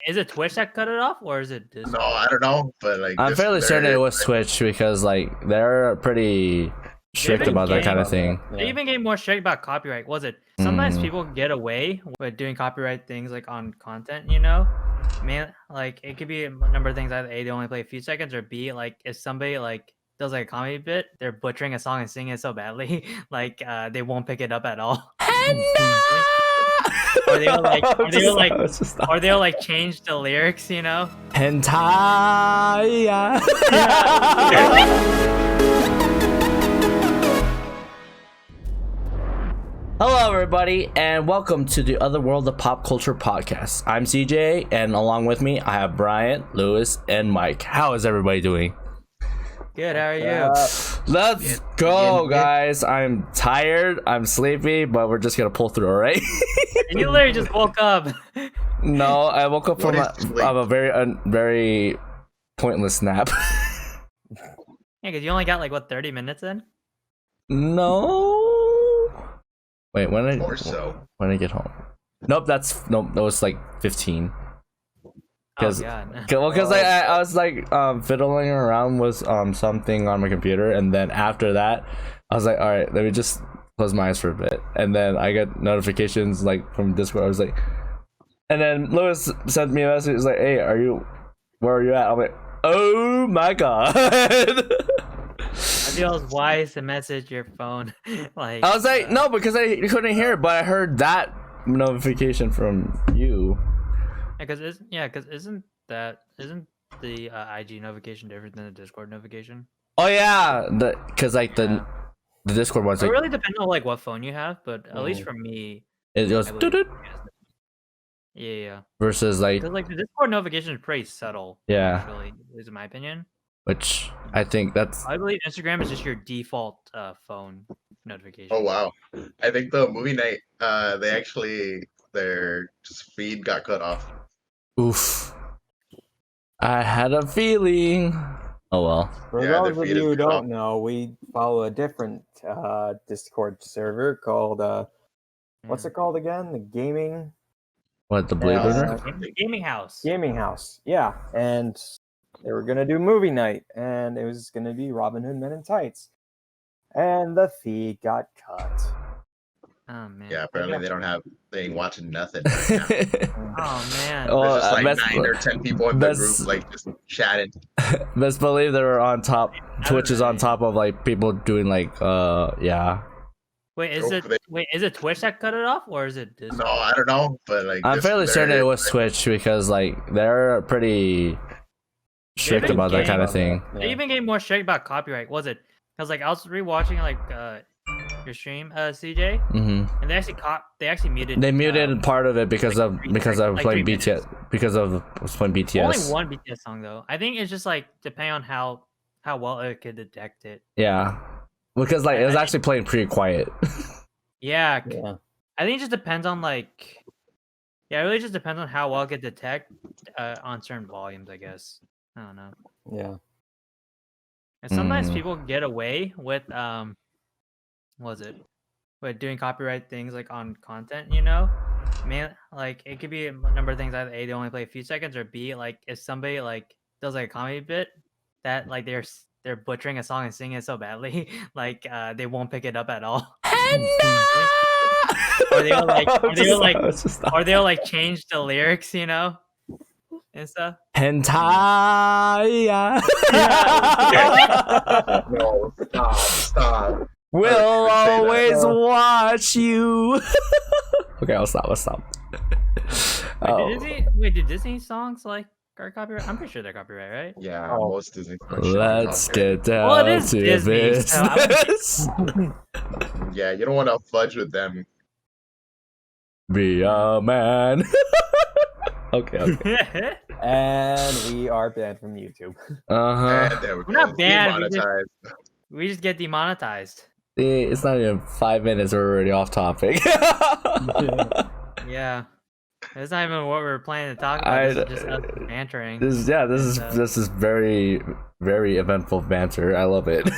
Is it Twitch that cut it off, or is it Discord? No, I don't know, but like I'm fairly certain it was Twitch because like they're pretty strict about that kind of thing. They even get more strict about copyright. Was it sometimes people get away with doing copyright things like on content, you know? Man, like it could be a number of things. Either A, they only play a few seconds, or B, like if somebody like does like a comedy bit, they're butchering a song and singing it so badly, like they won't pick it up at all. Or they'll like change the lyrics, you know? Hentai. Hello, everybody, and welcome to the Other World of Pop Culture podcast. I'm CJ, and along with me, I have Brian, Lewis, and Mike. How is everybody doing? Good, how are you? Let's go, guys. I'm tired, I'm sleepy, but we're just gonna pull through, alright? You literally just woke up. No, I woke up from a very pointless nap. Yeah, because you only got like, what, 30 minutes in? No. Wait, when did I get home? Nope, that was like 15. Because I was like fiddling around with something on my computer, and then after that I was like, all right, let me just close my eyes for a bit, and then I get notifications like from Discord. I was like, and then Lewis sent me a message. He's like, hey, where are you at? I'm like, oh my god. I feel it's wise to message your phone. Like I was like, no, because I couldn't hear it, but I heard that notification from you. Because isn't the IG notification different than the Discord notification? Oh yeah, because like the Discord one's it like, really depends on like what phone you have, but at least for me, it goes yeah. Versus like, because like the Discord notification is pretty subtle. Yeah. Actually, at least in my opinion. Which I think I believe Instagram is just your default phone notification. Oh wow! I think the movie night, their feed got cut off. Oof. I had a feeling. Oh well. For those of you who don't know, we follow a different Discord server called what's it called again? The gaming. What, the Blade Runner? The gaming house. Gaming house, yeah. And they were gonna do movie night, and it was gonna be Robin Hood Men in Tights, and the feed got cut. Oh man. Yeah, apparently they ain't watching nothing right now. Oh man. There's just like 9 or 10 people in the group, like just chatting. Best believe they were on top. Twitch is on top of like people doing like yeah. Wait, is it Twitch that cut it off, or is it Discord? No, I don't know, but like I'm fairly certain it was Twitch because like they're pretty strict about that kind of thing. They even get more strict about copyright. Was it? Because like I was rewatching like your stream, CJ, and they actually muted. They muted part of it because I was playing BTS. Because I was playing BTS. Only one BTS song though. I think it's just like depending on how well it could detect it. Yeah, because like it was actually playing pretty quiet. Yeah. I think it just depends on like. Yeah, it really just depends on how well it could detect on certain volumes, I guess. I don't know. Yeah. And sometimes people get away with with doing copyright things like on content, you know? Man, like it could be a number of things. Either A, they only play a few seconds, or B, like if somebody like does like a comedy bit, that like they're butchering a song and singing it so badly, like they won't pick it up at all. Or they'll like change the lyrics, you know? And stuff. Hentai. No, stop. We'll always watch you. Okay, I'll stop. Did Disney songs like are copyright? I'm pretty sure they're copyright, right? Yeah, most Disney. Let's get down to business. Yeah, you don't want to fudge with them. Be a man. Okay. And we are banned from YouTube. We're not banned. We just get demonetized. It's not even 5 minutes. We're already off topic. Yeah. It's not even what we were planning to talk about. This is just us bantering. This is very, very eventful banter. I love it.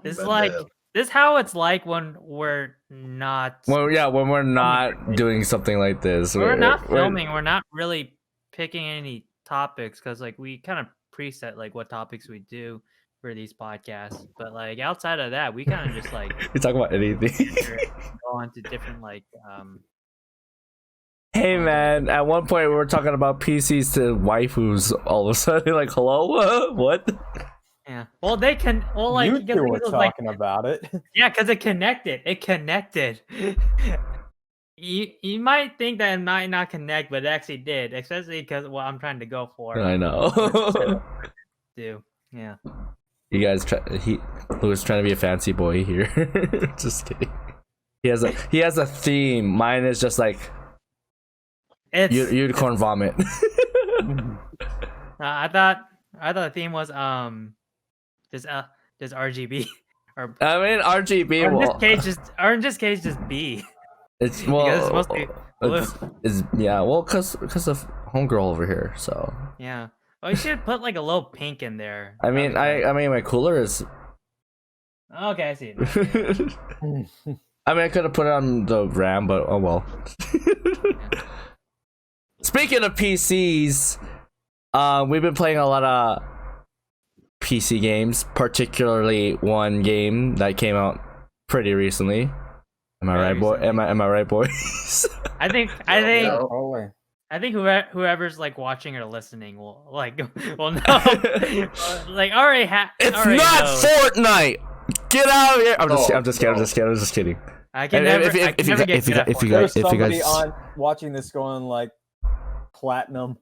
This is like This is how it's like when we're not. Well, yeah, when we're not doing something like this, we're not filming. We're not really picking any topics because like we kind of preset like what topics we do for these podcasts. But like outside of that, we kind of just like we talk about anything. Go on to different like. Hey man, at one point we were talking about PCs to waifus. All of a sudden, like, hello, what? Yeah. Well, they can. Well, like you two were talking about it. Yeah, because it connected. It connected. You might think that it might not connect, but it actually did. Especially because what I'm trying to go for. I know. Yeah. You guys Louis trying to be a fancy boy here. Just kidding. He has a theme. Mine is just like unicorn vomit. I thought the theme was just RGB or I mean RGB. In this case just B. It's it's supposed to be blue. It's because of homegirl over here. So yeah. Well, you should put like a little pink in there. I mean my cooler is. Okay, I see it. I mean I could have put it on the RAM, but oh well. Yeah. Speaking of PCs, we've been playing a lot of PC games, particularly one game that came out pretty recently. Am I right, boy? Am I right, boys? I think whoever's like watching or listening will like know. Like already it's already not knows. Fortnite. Get out of here! I'm just kidding. I can never. If you guys on watching this going like platinum.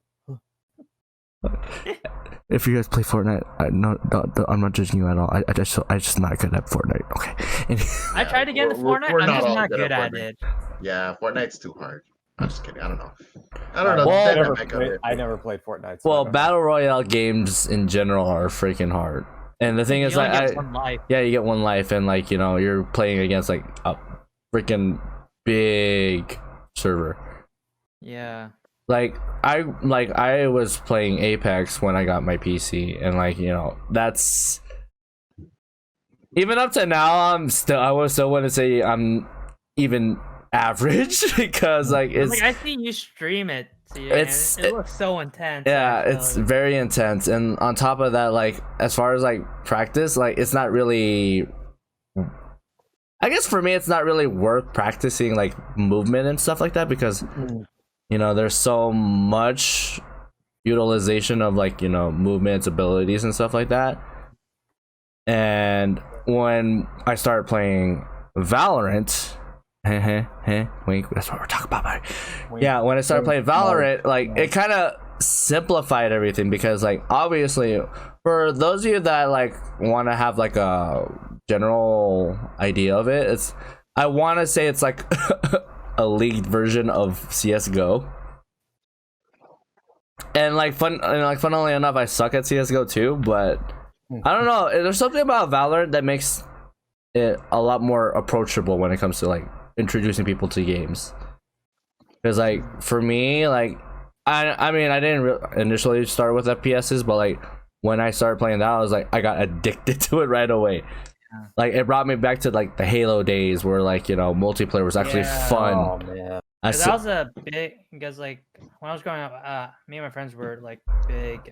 If you guys play Fortnite, I'm not judging you at all. I just not good at Fortnite. Okay. I tried to get into Fortnite. I'm just not good at it. Yeah, Fortnite's too hard. I'm just kidding. I don't know. Well, I never played Fortnite. So well, battle royale games in general are freaking hard. And the thing is, like, you get one life, and like you're playing against like a freaking big server. Yeah. Like I was playing Apex when I got my PC, and like that's even up to now. I would still want to say I'm even average because like it's like I see you stream it. It looks so intense. Yeah, it's very intense, and on top of that, like as far as like practice, like it's not really. I guess for me, it's not really worth practicing like movement and stuff like that because. There's so much utilization of like movements, abilities, and stuff like that. And when I started playing Valorant, wink, that's what we're talking about. Yeah, when I started playing Valorant, like it kind of simplified everything because like obviously for those of you that like want to have like a general idea of it, I want to say it's like a leagued version of CS:GO. And funnily enough, I suck at CS:GO too, but I don't know, there's something about Valorant that makes it a lot more approachable when it comes to like introducing people to games. Because like for me, like I mean I didn't initially start with FPSs, but like when I started playing that, I was like I got addicted to it right away. Like it brought me back to like the Halo days where like multiplayer was actually fun. Oh man, that was a big because like when I was growing up, me and my friends were like big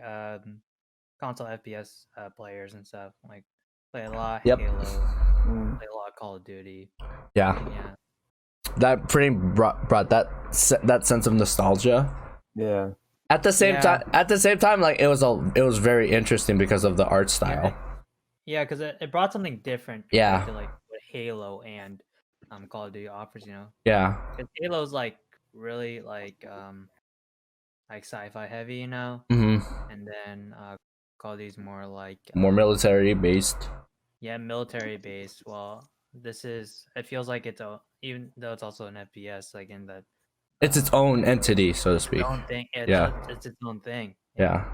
console FPS players and stuff. Like play a lot of Halo, play a lot of Call of Duty. Yeah. That pretty brought that sense of nostalgia. Yeah. At the same time, like it was very interesting because of the art style. Yeah, because it brought something different. Yeah. To like what Halo and Call of Duty offers, Yeah. Because Halo's like really like sci-fi heavy, Mm-hmm. And then Call of Duty's more like more military based. Yeah, military based. Well, it feels like even though it's also an FPS, like in that it's its own entity, so to speak. Its own thing. It's its own thing. Yeah.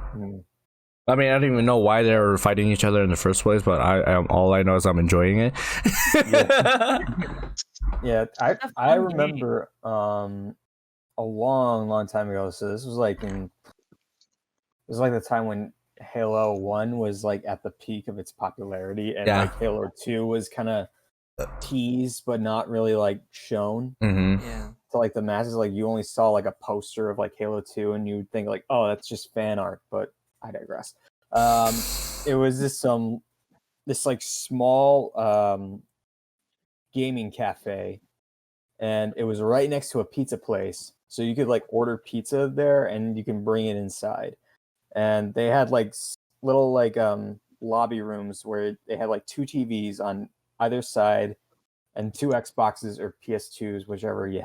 I mean, I don't even know why they were fighting each other in the first place, but all I know is I'm enjoying it. Yeah, I remember a long time ago. So this was like the time when Halo 1 was like at the peak of its popularity, and like Halo 2 was kind of teased but not really like shown. Yeah. So like the masses, like you only saw like a poster of like Halo 2 and you think like, oh, that's just fan art, but I digress. It was this like small gaming cafe, and it was right next to a pizza place. So you could like order pizza there and you can bring it inside. And they had like little like lobby rooms where they had like 2 TVs on either side and 2 Xboxes or PS2s, whichever you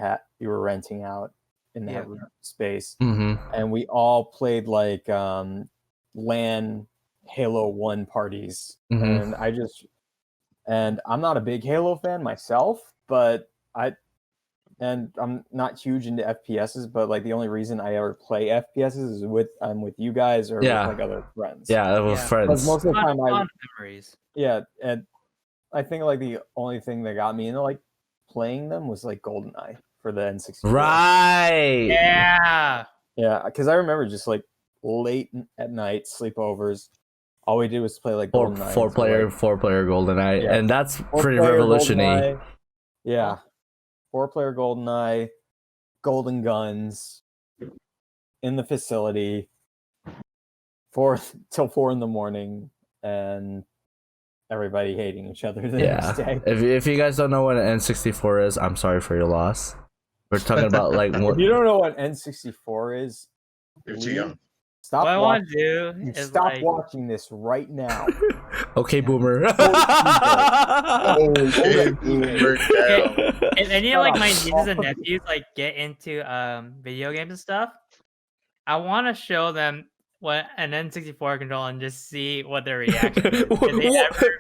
were renting out in that space. And we all played like LAN Halo 1 parties. And I'm not a big Halo fan myself, but I'm not huge into FPSs, but like the only reason I ever play FPSs is with you guys or with like other friends. Yeah, with friends. Most of the time memories. Yeah, and I think like the only thing that got me into like playing them was like GoldenEye for the N64. Right. Yeah. Yeah, because I remember just like late at night sleepovers. All we did was play like GoldenEye. Four player GoldenEye, and that's pretty revolutionary. GoldenEye. Yeah, 4-player GoldenEye, Golden Guns in the facility, till 4 a.m, and everybody hating each other the next day. If you guys don't know what an N64 is, I'm sorry for your loss. We're talking about like if you don't know what N64 is, you're too young. Stop. What I want to do is stop watching this right now. Okay, boomer. Okay, boomer. If any of like my nieces and nephews like get into video games and stuff, I want to show them what an N64 controller and just see what their reaction is. If they ever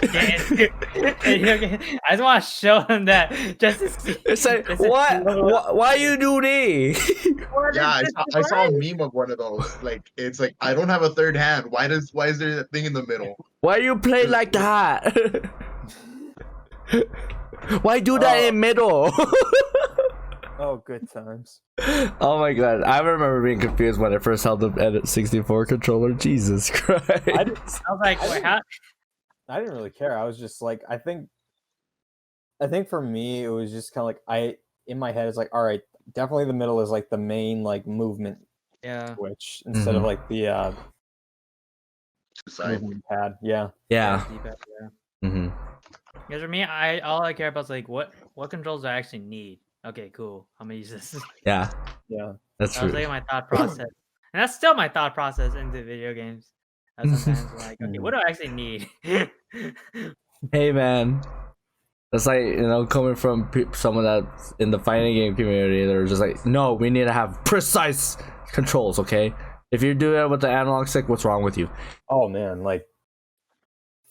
get into video games, I just want to show them that just to see. It's like, why you do this? Yeah, I saw a meme of one of those. Like, it's like, I don't have a third hand. Why is there that thing in the middle? Why you play like that? Why do that in middle? Oh, good times. Oh my god, I remember being confused when I first held the N64 controller. Jesus Christ. I was like, wait, how? I didn't really care. I was just like, I think for me, it was just kind of like, in my head, it's like, all right, definitely the middle is like the main like movement switch instead of like the movement pad. Yeah. Because for me, all I care about is like what controls do I actually need. Okay, cool. I'm gonna use this. Yeah, that's true. That was like my thought process, and that's still my thought process into video games. Sometimes I'm like, okay, what do I actually need? Hey man, that's like, coming from someone that's in the fighting game community, they're just like, no, we need to have precise controls. Okay, if you do that with the analog stick, what's wrong with you? Oh man, like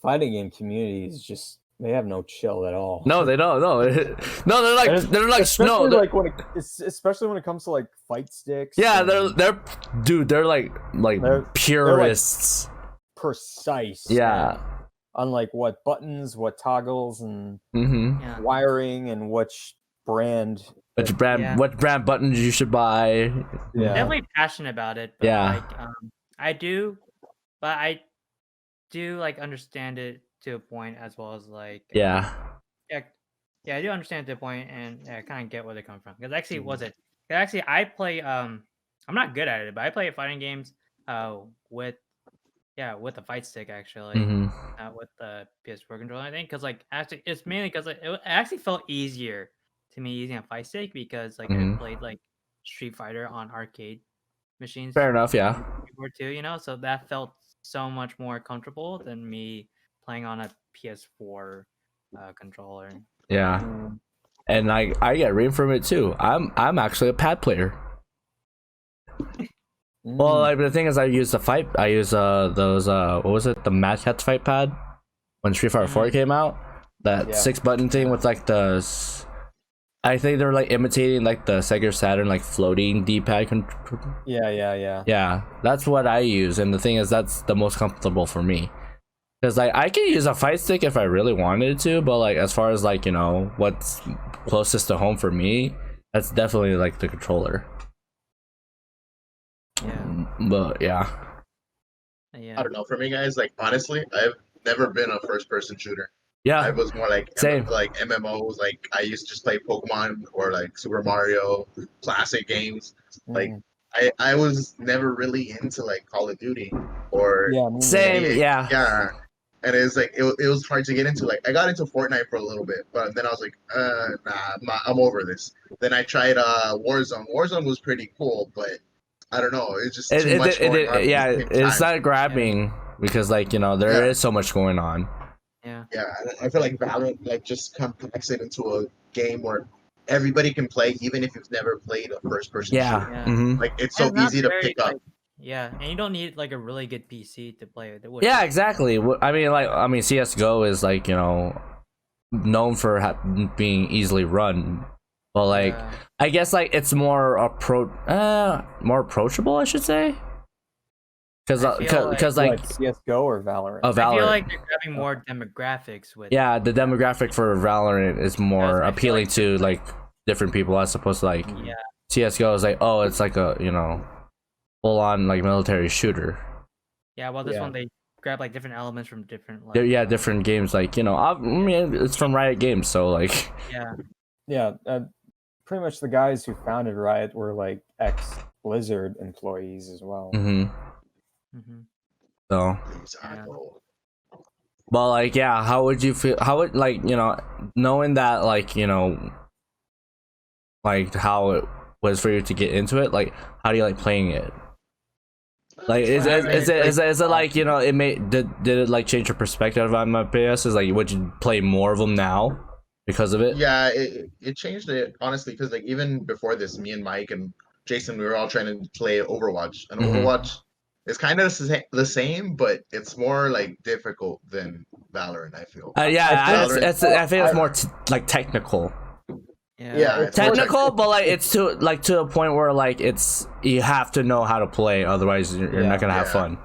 fighting game community is just. They have no chill at all. No, they don't. No, they're like especially when it comes to like fight sticks. Yeah, they're like purists. They're, like, precise. Yeah. On like what buttons, what toggles, and wiring, and which brand buttons you should buy. Yeah. I'm definitely passionate about it. But I do like understand it to a point, as well as like I do understand to a point, and I kind of get where they come from. Because actually, I play I'm not good at it, but I play fighting games with the fight stick actually, with the PS4 controller. I think because like actually it's mainly because it actually felt easier to me using a fight stick because like I played like Street Fighter on arcade machines. Fair enough, yeah. Before too, so that felt so much more comfortable than me playing on a PS4 controller. Yeah, and I get rain from it too. I'm actually a pad player. Well, like the thing is, I use those what was it, the Mad Catz fight pad when Street Fighter 4 came out. That 6-button thing with like I think they're like imitating like the Sega Saturn like floating D-pad control. Yeah, that's what I use, and the thing is, that's the most comfortable for me. Because like I can use a fight stick if I really wanted to, but like as far as like what's closest to home for me, that's definitely like the controller. But I don't know. For me, guys, like honestly, I've never been a first-person shooter. Yeah. I was more like Same. like MMOs. Like I used to just play Pokemon or like Super Mario, classic games. Like I was never really into like Call of Duty or Same. NBA. Yeah. Yeah. And it was like it was hard to get into. Like I got into Fortnite for a little bit, but then I was like, nah, I'm over this. Then I tried Warzone. Warzone was pretty cool, but I don't know. It's just too much going on. Yeah, it's not grabbing because like there is so much going on. Yeah. Yeah, I feel like Valorant like just compacts it into a game where everybody can play, even if you've never played a first-person shooter. Yeah. Mm-hmm. Like it's so easy to pick up. Yeah, and you don't need like a really good PC to play it. Yeah, exactly. I mean, CS:GO is like known for being easily run, but like I guess like it's more approachable, I should say. Because like CS:GO or Valorant. Valorant. I feel like they're grabbing more demographics with. Yeah, the demographic for Valorant is more appealing to like different people as opposed to like CS:GO is like, oh, it's like a full on like military shooter. Yeah, well, this one they grab like different elements from different. Like, different games. Like I mean, it's from Riot Games, so like. Yeah. Pretty much the guys who founded Riot were like ex-Blizzard employees as well. So. But like, yeah, how would you feel? How would like knowing that like like how it was for you to get into it? Like, how do you like playing it? Like, is it like it did it like change your perspective on FPS? Is like, would you play more of them now because of it? Yeah, it changed it honestly because like even before this, me and Mike and Jason, we were all trying to play Overwatch, and Overwatch is kind of the same, but it's more like difficult than Valorant. I feel. I think it's more like technical. Yeah, technical, but like it's to a point where like you have to know how to play, otherwise you're not gonna have fun.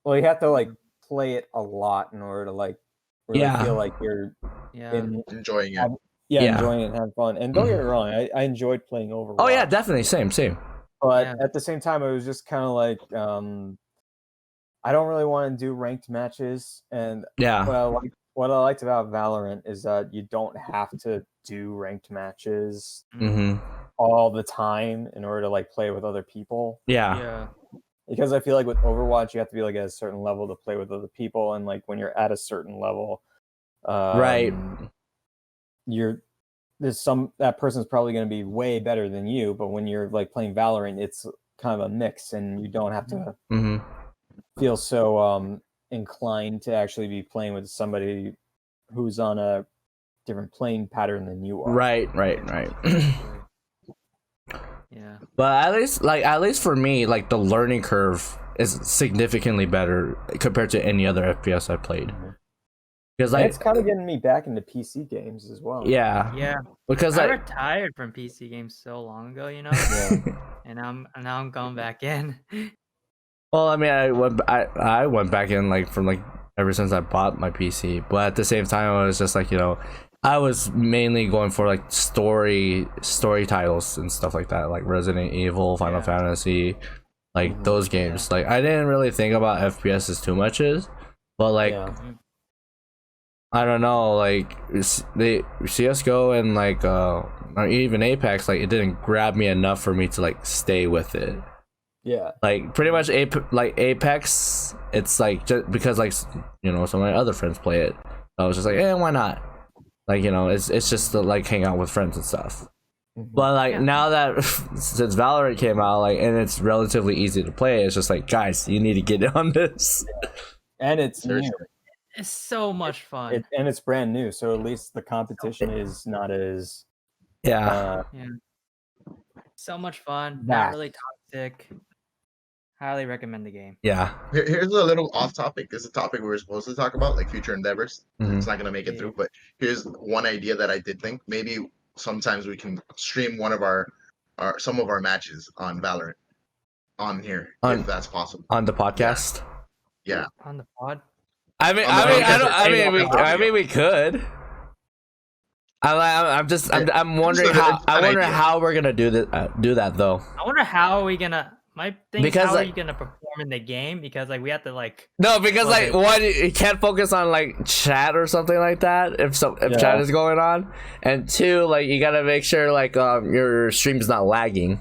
Well, you have to like play it a lot in order to like really feel like you're enjoying it. Enjoying it and having fun. And don't get me wrong, I enjoyed playing Overwatch. Oh yeah, definitely, same. But at the same time, it was just kind of like I don't really want to do ranked matches, and what I liked about Valorant is that you don't have to do ranked matches all the time in order to like play with other people. Yeah. Because I feel like with Overwatch, you have to be like at a certain level to play with other people, and like when you're at a certain level, that person's probably going to be way better than you. But when you're like playing Valorant, it's kind of a mix, and you don't have to feel so inclined to actually be playing with somebody who's on a different playing pattern than you are. Right. Yeah. But at least for me, like the learning curve is significantly better compared to any other FPS I played. Because like it's kind of getting me back into PC games as well. Yeah. Because I retired from PC games so long ago, and now I'm going back in. Well, I mean, I went back in like from like ever since I bought my PC, but at the same time, I was just like I was mainly going for like story titles and stuff like that, like Resident Evil, Final Fantasy, like those games. Like I didn't really think about FPSs too much, but like I don't know, like the CS:GO and like or even Apex, like it didn't grab me enough for me to like stay with it. Yeah, like pretty much Apex, it's like just because like some of my other friends play it, I was just like, why not? Like it's just to like hang out with friends and stuff. But like now that since Valorant came out, like and it's relatively easy to play, it's just like, guys, you need to get on this. And it's new. It's so much fun. And it's brand new, so at least the competition is not as so much fun. Not really toxic. Highly recommend the game. Yeah. Here's a little off topic. This is a topic we were supposed to talk about, like future endeavors. It's not gonna make it through, but here's one idea that I did think. Maybe sometimes we can stream one of some of our matches on Valorant on here, if that's possible. On the podcast. Yeah. On the pod. I mean, we could. I'm wondering how we're gonna do that though. I wonder how are we gonna my thing is how are you gonna perform in the game? Because like we have to like no, because like one, you can't focus on like chat or something like that if chat is going on, and two, like you gotta make sure like your stream's not lagging.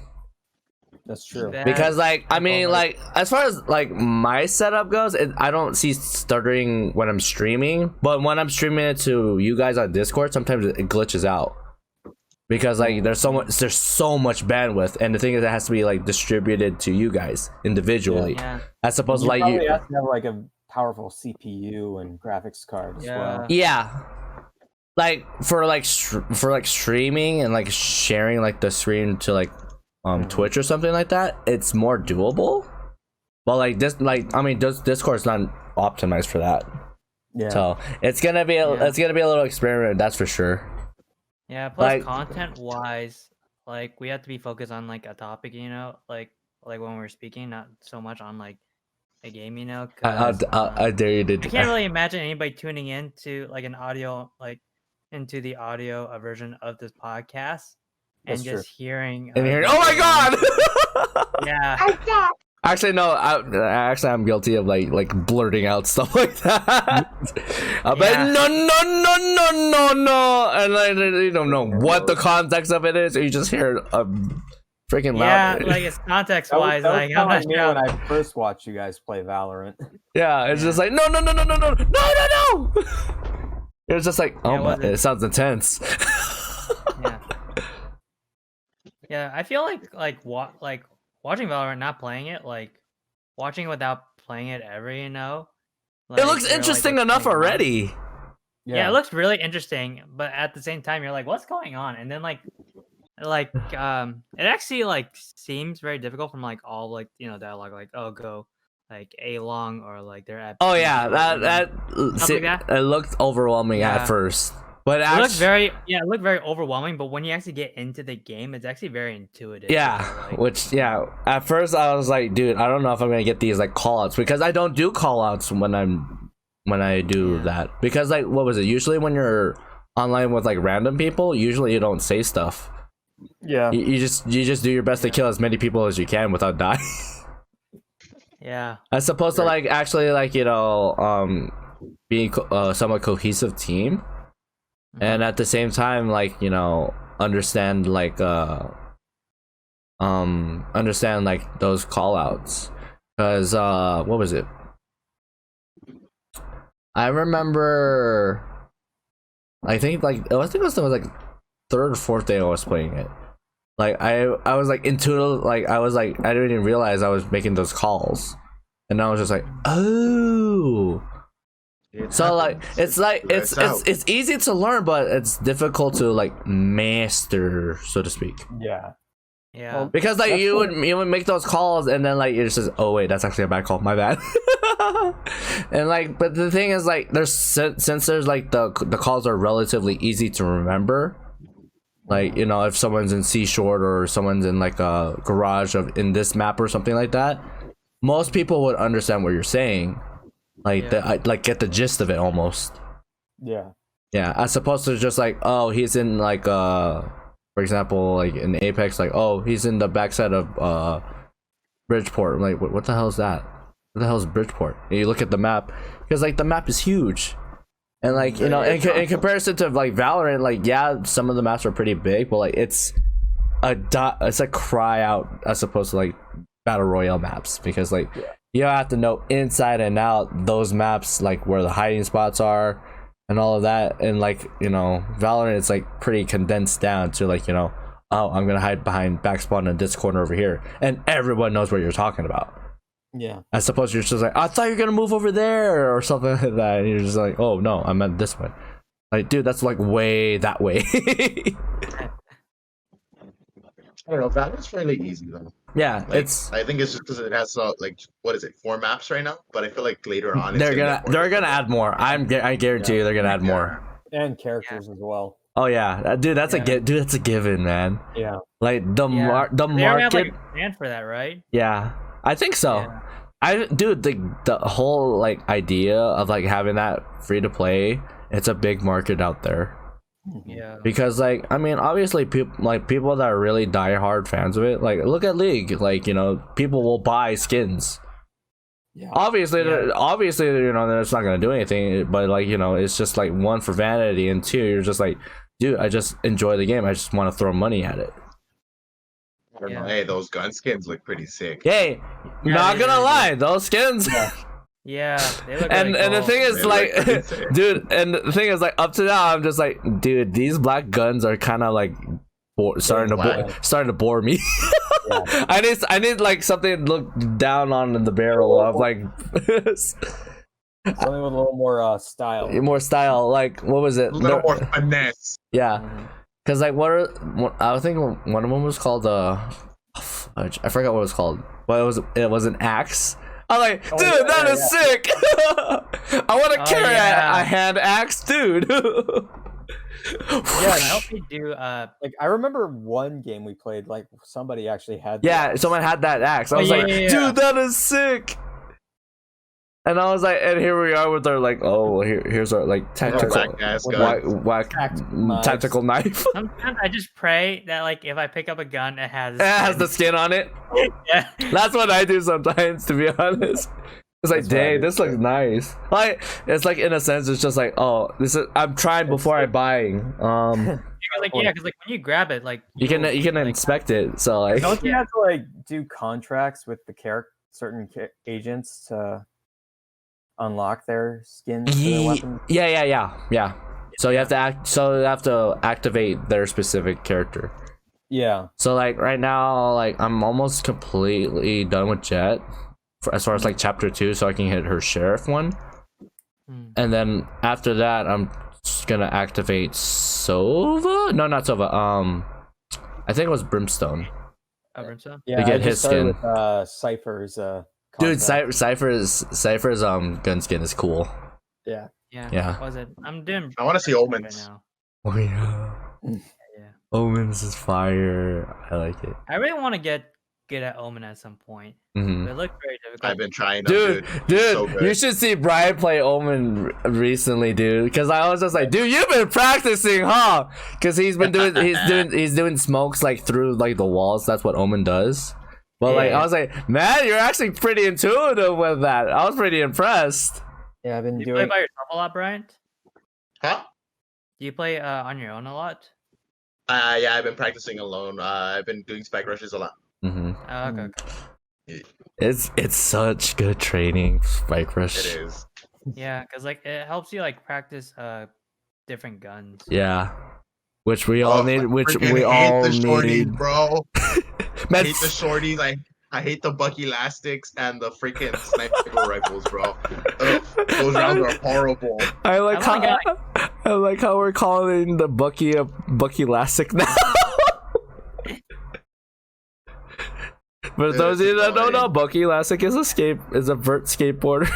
That's true. Because like I mean like as far as like my setup goes, I don't see stuttering when I'm streaming, but when I'm streaming it to you guys on Discord, sometimes it glitches out because like there's so much bandwidth, and the thing is it has to be like distributed to you guys individually. As opposed to like you have to have like a powerful CPU and graphics card as well. Yeah. Like for like streaming and like sharing like the screen to like Twitch or something like that, it's more doable. But like this, like I mean, Discord's not optimized for that. Yeah. So it's gonna be a little experiment, that's for sure. Yeah. Plus, like, content wise, like we have to be focused on like a topic, you know, like when we're speaking, not so much on like a game, you know. I dare you to. I can't really imagine anybody tuning in to like an audio, like into the audio version of this podcast. And just hearing, oh my god! Yeah. Actually, no. I'm guilty of like blurting out stuff like that. But no, and like you don't know what the context of it is, or you just hear a freaking loud. Yeah, like it's context wise. Like I'm not sure when I first watched you guys play Valorant. Yeah, it's just like no. It was just like it sounds intense. Yeah. Yeah, I feel like watching Valorant, not playing it, like watching it without playing it ever, you know. Like, it looks interesting enough already. Yeah, it looks really interesting, but at the same time, you're like, what's going on? And then like it actually like seems very difficult from like all like you know dialogue, like go like A long or like they're at. Oh yeah, that it looked overwhelming at first. But it looked very overwhelming, but when you actually get into the game, it's actually very intuitive. Yeah, at first I was like, dude, I don't know if I'm gonna get these like callouts because I don't do callouts when I do that. Because like what was it? Usually when you're online with like random people, usually you don't say stuff. Yeah. You just do your best to kill as many people as you can without dying. Yeah. As opposed to like actually like, you know, being somewhat cohesive team. And at the same time, like, you know, understand like those call outs. Because what was it? I remember I think it was like third or fourth day I was playing it. Like I was like intuitive, like I didn't even realize I was making those calls. And I was just like, oh. So like it's easy to learn, but it's difficult to like master, so to speak. Yeah. Well, because like you would make those calls and then like you're just oh wait, that's actually a bad call, my bad. And like but the thing is like since there's like the calls are relatively easy to remember, like you know if someone's in C short or someone's in like a garage in this map or something like that, most people would understand what you're saying. Like like get the gist of it almost. Yeah. Yeah, as opposed to just like, oh, he's in like for example, like in Apex, like, oh, he's in the backside of Bridgeport. I'm like, what the hell is that? What the hell is Bridgeport? And you look at the map, because like the map is huge. And like, you know, in comparison to like Valorant, like yeah, some of the maps are pretty big, but like it's a cry out as opposed to like Battle Royale maps, because like you have to know inside and out those maps, like where the hiding spots are and all of that. And like, you know, Valorant is like pretty condensed down to like, you know, oh, I'm gonna hide behind backspawn in this corner over here, and everyone knows what you're talking about. Yeah. I suppose you're just like, I thought you were gonna move over there or something like that, and you're just like, oh no, I meant this way. Like, dude, that's like way that way. I don't know. Valorant's fairly easy though. Yeah, like, I think it's just because it has like what is it, 4 maps right now? But I feel like later on they're gonna add more. I guarantee you they're gonna add more. And characters as well. Oh yeah, dude, that's a given, man. Yeah. Like the market. They have like a plan for that, right? Yeah, I think so. Yeah. The whole like idea of like having that free to play, it's a big market out there. Yeah. Because like I mean, obviously people that are really diehard fans of it, like look at League, like you know, people will buy skins. Yeah. Obviously, you know, that's not gonna do anything. But like you know, it's just like one for vanity, and two, you're just like, dude, I just enjoy the game. I just want to throw money at it. I don't know. Hey, those gun skins look pretty sick. Hey, not gonna lie, those skins. Yeah, they look and really cool. the thing is, like, dude, and the thing is, like, up to now, I'm just like, dude, these black guns are kind of like starting to bore me. Yeah. I need like something to look down on in the barrel of, like something with a little more style. More style, like what was it? A little more finesse. Yeah, because like I think one of them was called I forgot what it was called, but it was an axe. I'm like, dude, that is sick. I want to carry a hand axe, dude. I hope they do. Like I remember one game we played, like somebody actually had. Someone had that axe. I was like, dude, that is sick. And I was like, and here we are with our like, here's our like tactical tactical knife. Sometimes I just pray that like if I pick up a gun, it has the skin on it. Yeah, that's what I do sometimes, to be honest. It's like, dang, this looks nice. Like, it's like in a sense, it's just like, I'm trying before I'm buying. because when you grab it, like you can inspect it. So like, don't you have to like do contracts with the certain agents to unlock their skins for their weapons? Yeah. So you have to activate their specific character. Yeah. So like right now, like I'm almost completely done with Jet, as far as like chapter 2, so I can hit her sheriff one. And then after that, I'm just gonna activate Sova. No, not Sova. I think it was Brimstone. Oh, Brimstone. Yeah, to get his skin. With Cypher's. Dude, Cypher's gun skin is cool. Yeah. Yeah. Was it? I want to see Omens. Right now. Oh yeah. Omens is fire. I like it. I really want to get good at Omen at some point. It looked very difficult. I've been trying. Dude, so you should see Brian play Omen recently, dude. Because I was just like, dude, you've been practicing, huh? Because he's doing smokes like through like the walls. That's what Omen does. But like I was like, man, you're actually pretty intuitive with that. I was pretty impressed. Yeah, I've been Do you play by yourself a lot, Bryant? Huh? Do you play on your own a lot? Yeah, I've been practicing alone. I've been doing spike rushes a lot. Okay. It's such good training, spike rush. It is. Yeah, because like it helps you like practice different guns. Yeah, which we all need. Which we all the shorties, need, bro. I hate the shorties. I hate the buck elastics and the freaking sniper rifles, bro. Those rounds are horrible. I like how we're calling the Bucky a Bucky elastic now. But those of you that don't know, Bucky Elastic is a vert skateboarder.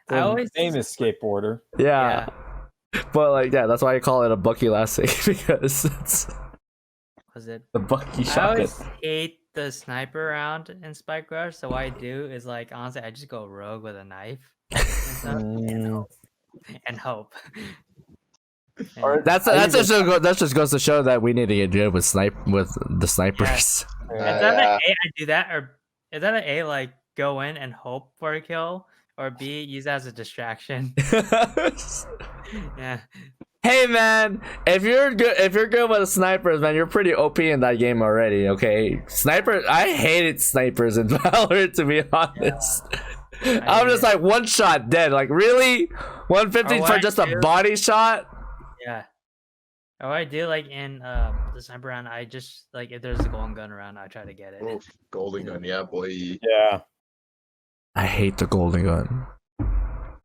I always famous skateboarder. Yeah. But like that's why I call it a Bucky Elastic, because it's the Bucky shotgun. I always hate the sniper round in Spike Rush, so what I do is like honestly I just go rogue with a knife and stuff and hope. That just goes to show that we need to get good with the snipers. Is that an A, I do that, or is that an A, like go in and hope for a kill, or B, use that as a distraction? Yeah. Hey man, if you're good with snipers, man, you're pretty OP in that game already. Okay, snipers. I hated snipers in Valorant, to be honest. Yeah. I'm just like one shot dead. Like really, 150 for just a body shot. Yeah. Or I do like in the sniper round, I just like if there's a golden gun around, I try to get it. Oof, golden gun, yeah, boy. Yeah. I hate the golden gun.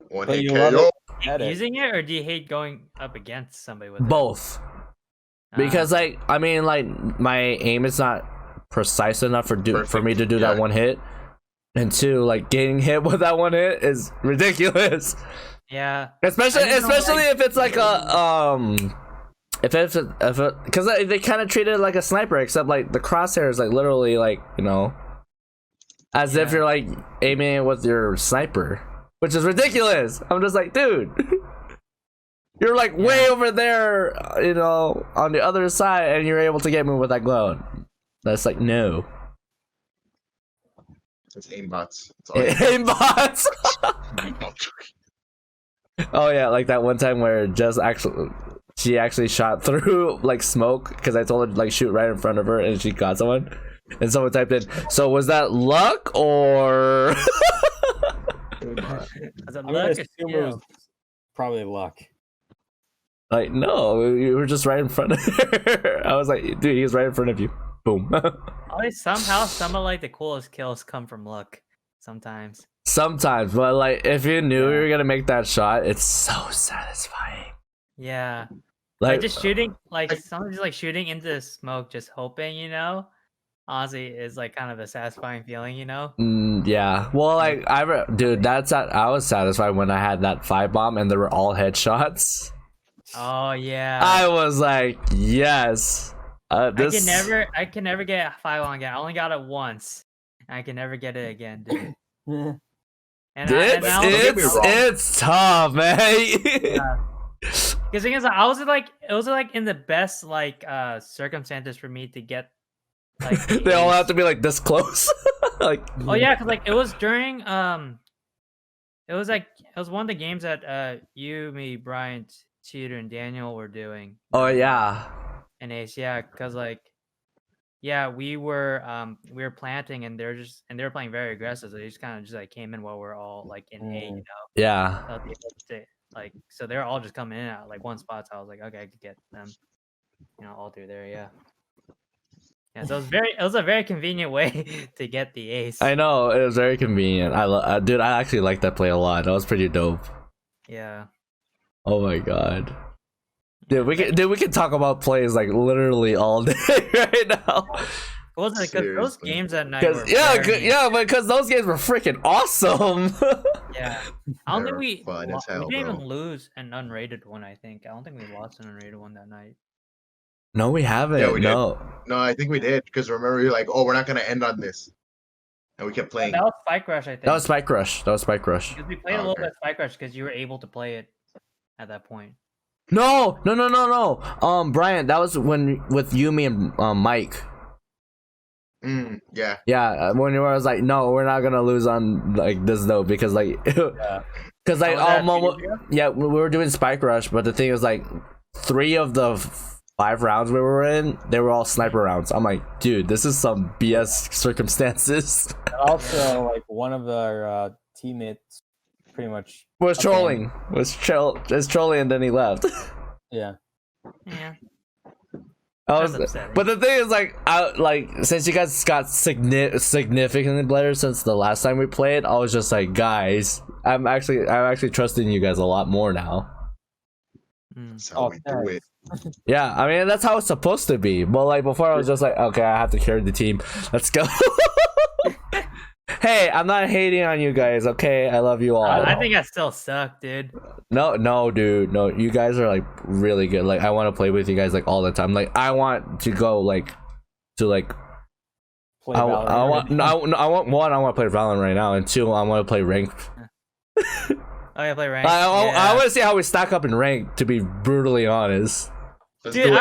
One hit KO. Using it, or do you hate going up against somebody with both? Because like I mean, like my aim is not precise enough for me to do that one hit, and two, like getting hit with that one hit is ridiculous. Yeah. Especially if it's like a because they kind of treat it like a sniper, except like the crosshair is like literally like, you know, as if you're like aiming it with your sniper, which is ridiculous. I'm just like, dude, You're like way over there, you know, on the other side, and you're able to get me with that glow. That's like no. It's aimbots. Aimbots. Oh yeah, like that one time where she actually shot through like smoke because I told her to like shoot right in front of her and she got someone, and someone typed in, so was that luck or? I'm gonna assume it was probably luck. Like, no, you were just right in front of her. I was like, dude, he was right in front of you. Boom. Always somehow some of like the coolest kills come from luck. Sometimes, but like if you knew you were gonna make that shot, it's so satisfying. Yeah, like just shooting, like sometimes like shooting into the smoke, just hoping, you know. Honestly, is like kind of a satisfying feeling, you know. Yeah. Well, like I was satisfied when I had that 5 bomb and they were all headshots. Oh yeah. I was like, yes. I can never get 5 on again. I only got it once. I can never get it again, dude. It's tough, man. Yeah. Because thing is, I was like, it was like in the best like circumstances for me to get. Like they all have to be like this close. Like, oh yeah, because like it was during it was one of the games that you, me, Brian, Cheater, and Daniel were doing. Oh yeah. And Ace, yeah, because like, yeah, we were planting and they were playing very aggressive. So they just kind of just like came in while we're all like in A, you know. Yeah. So they're all just coming in at like one spot. So I was like, okay, I could get them, you know, all through there. Yeah. Yeah, so it was a very convenient way to get the ace. I know, it was very convenient. Dude, I actually liked that play a lot. That was pretty dope. Yeah. Oh my god. Dude, we can talk about plays like literally all day right now. Wasn't it because those games at night were because those games were freaking awesome. Yeah. I don't think we didn't even lose an unrated one, I think. I don't think we lost an unrated one that night. No, we haven't. Yeah, we did. No, I think we did because remember we were like, oh, we're not gonna end on this, and we kept playing. That was Spike Rush, I think. That was Spike Rush. Because we played a little bit of Spike Rush because you were able to play it at that point. No. Brian, that was with Yumi and Mike. Yeah. Yeah, when I was like, no, we're not gonna lose on like this though because like, because like we were doing Spike Rush, but the thing is like 3 of the 5 rounds we were in, they were all sniper rounds. I'm like, dude, this is some BS circumstances. Also, like one of our teammates pretty much was trolling, and then he left. Yeah. But the thing is, like, since you guys got significantly better since the last time we played, I was just like, guys, I'm actually trusting you guys a lot more now. That's how we do it. Yeah, I mean that's how it's supposed to be. But like before, I was just like, okay, I have to carry the team. Let's go. Hey, I'm not hating on you guys. Okay, I love you all. I think I still suck, dude. No, dude, no. You guys are like really good. Like I want to play with you guys like all the time. Like I want to go like to like. Play Valorant. I want to play Valorant right now, and 2, I want to play ranked. Oh yeah, play ranked. I want to see how we stack up in ranked. To be brutally honest, CJ,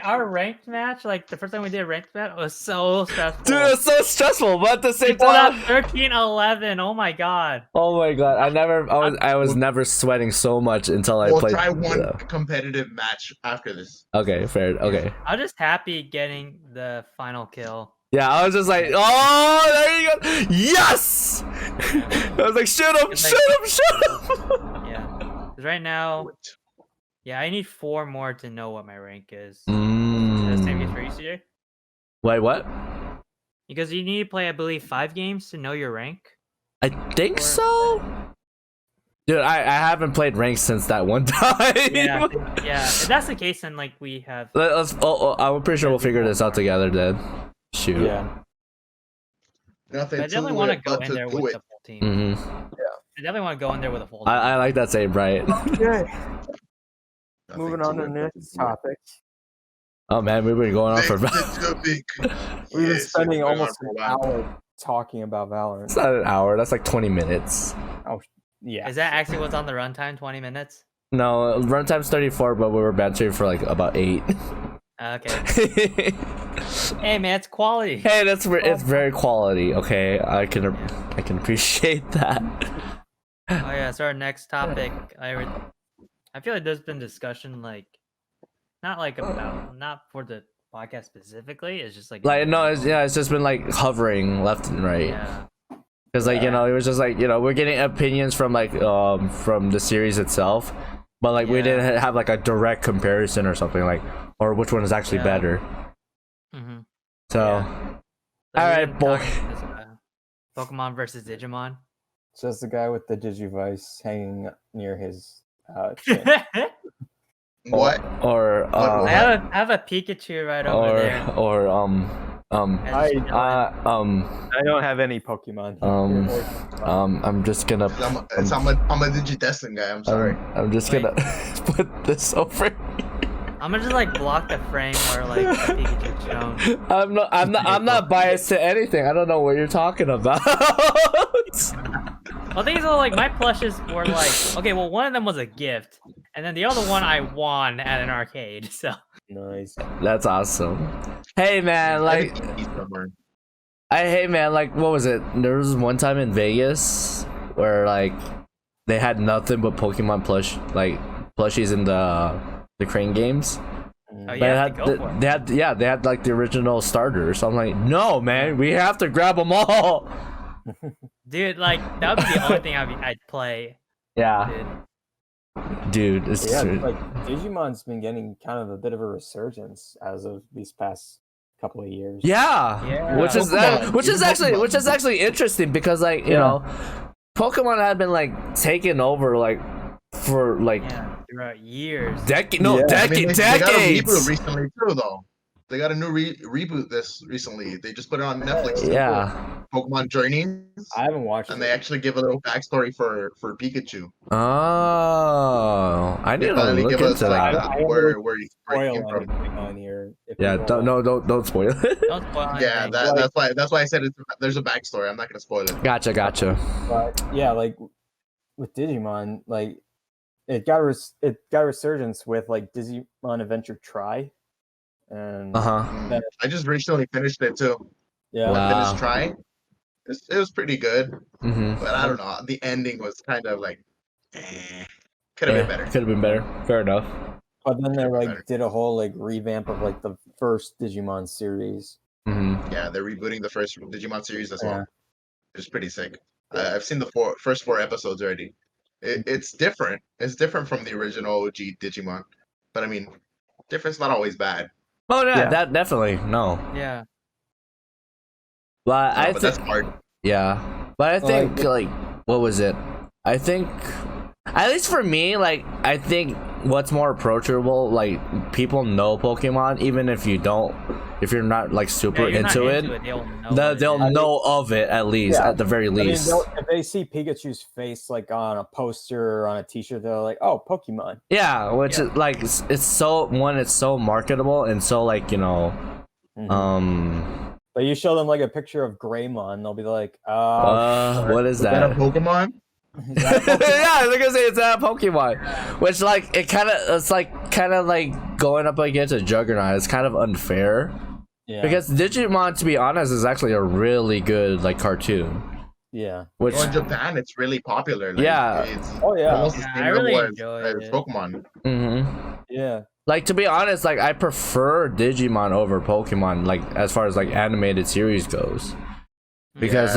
our ranked match, like the first time we did a ranked match, was so stressful. Dude, it was so stressful, but at the same time, 13-11. Oh my god. Oh my god, I was never sweating so much until I played. We'll try one competitive match after this. Okay, fair. Okay. I was just happy getting the final kill. Yeah, I was just like, oh, there you go. Yes! I was like, shoot him. Yeah. Because right now, yeah, I need 4 more to know what my rank is. Is that the same case for you, CJ? Wait, what? Because you need to play, I believe, 5 games to know your rank. I think so. Dude, I haven't played ranked since that one time. Yeah. If that's the case, then like we have. I'm pretty sure we'll figure this out together, then. Shoot. Yeah. Nothing. I definitely want to go in there with the full team. Mm-hmm. Yeah. I definitely want to go in there with a full team. I like that same, Brian. Okay. Moving on to the next topic. Oh man, we've been going on for we've been spending almost an hour talking about Valorant. It's not an hour. That's like 20 minutes. Oh, Yeah. Is that actually what's on the runtime? 20 minutes? No, runtime's 34, but we were bantering for like about 8. Okay. Hey man, it's quality. Hey, it's very quality. Okay, I can appreciate that. Oh yeah, so our next topic. I feel like there's been discussion like, not like about, not for the podcast specifically. It's just like No, it's just been like hovering left and right. Yeah. Because like, you know, it was just like, you know, we're getting opinions from like from the series itself, but like we didn't have like a direct comparison or something, like, or which one is actually better. Mm-hmm. So, all right, boy. Pokemon versus Digimon. Just the guy with the Digivice hanging near his chin. What? Or I have a Pikachu right over there. Or I don't have any Pokemon. I'm just gonna. I'm a Digidestin guy. I'm sorry. I'm just gonna put this over. I'm gonna just like block the frame where like the Pikachu shown. I'm not biased to anything. I don't know what you're talking about. Well, things are like my plushes were like, okay, well, one of them was a gift, and then the other one I won at an arcade. So nice. That's awesome. Hey man, like, hey man, like, what was it? There was one time in Vegas where like they had nothing but Pokemon plushies in the crane games. Oh, yeah, they had like the original starters. So I'm like, no man, we have to grab them all. Dude, like that would be the only thing I'd play. Yeah. Dude, it's true. Like Digimon's been getting kind of a bit of a resurgence as of these past couple of years. Yeah. Which is actually interesting because like, you know, Pokemon had been like taken over like for like throughout years. Decades. They got a reboot recently too, though. They got a new reboot this recently. They just put it on Netflix. Pokemon Journeys. I haven't watched and they actually give a little backstory for Pikachu. Oh, I need to look into that. Where he came from. On here. Yeah, don't spoil it. Don't spoil Yeah, that's why I said there's a backstory. I'm not gonna spoil it. Gotcha. But yeah, like with Digimon, like it got a resurgence with like Digimon Adventure Tri. And I just recently finished it too. Yeah, I finished Tri. It was pretty good, but I don't know. The ending was kind of like, could have been better. Could have been better. Fair enough. But then they like did a whole like revamp of like the first Digimon series. Yeah, they're rebooting the first Digimon series as well. It's pretty sick. I've seen the first 4 episodes already. It's different. It's different from the original OG Digimon, but I mean, difference not always bad. Oh yeah, that definitely no. Yeah. But I think that's hard. Yeah, but I think like what was it? I think at least for me, like I think what's more approachable, like people know Pokemon even if you're not like super into it. They'll know of it at least at the very least. I mean, if they see Pikachu's face like on a poster or on a T-shirt, they're like, "Oh, Pokemon." Yeah, which is like it's so marketable and so like, you know, But you show them like a picture of Greymon, they'll be like, what is that? Is that a Pokemon? Yeah, they're gonna say it's a Pokemon, which like it's kind of like going up against a Juggernaut. It's kind of unfair, because Digimon, to be honest, is actually a really good like cartoon. Yeah, which in Japan it's really popular. Like, it's almost the same I really level enjoy as Pokemon. Yeah. Like, to be honest, like I prefer Digimon over Pokemon, like as far as like animated series goes. Because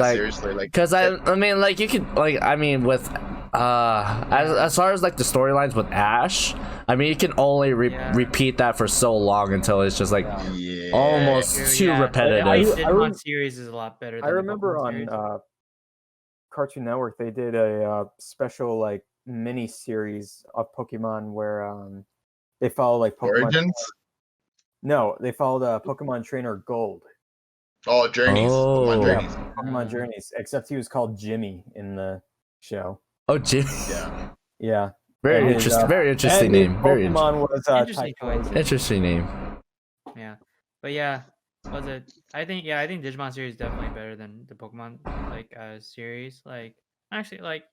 I mean, like you could like, I mean, with as far as like the storylines with Ash, I mean, you can only repeat that for so long until it's just like almost too repetitive. The Digimon series is a lot better. I remember on Cartoon Network they did a special like mini series of Pokemon where they follow like Pokemon Origins. No, they followed Pokemon Trainer Gold. Oh, Journeys. Pokemon Journeys. Pokemon Journeys. Except he was called Jimmy in the show. Oh, Jimmy. Yeah. Very interesting. Very interesting name. Very Pokemon was interesting name. Yeah, but yeah, was it? I think Digimon series is definitely better than the Pokemon like series. Like actually, like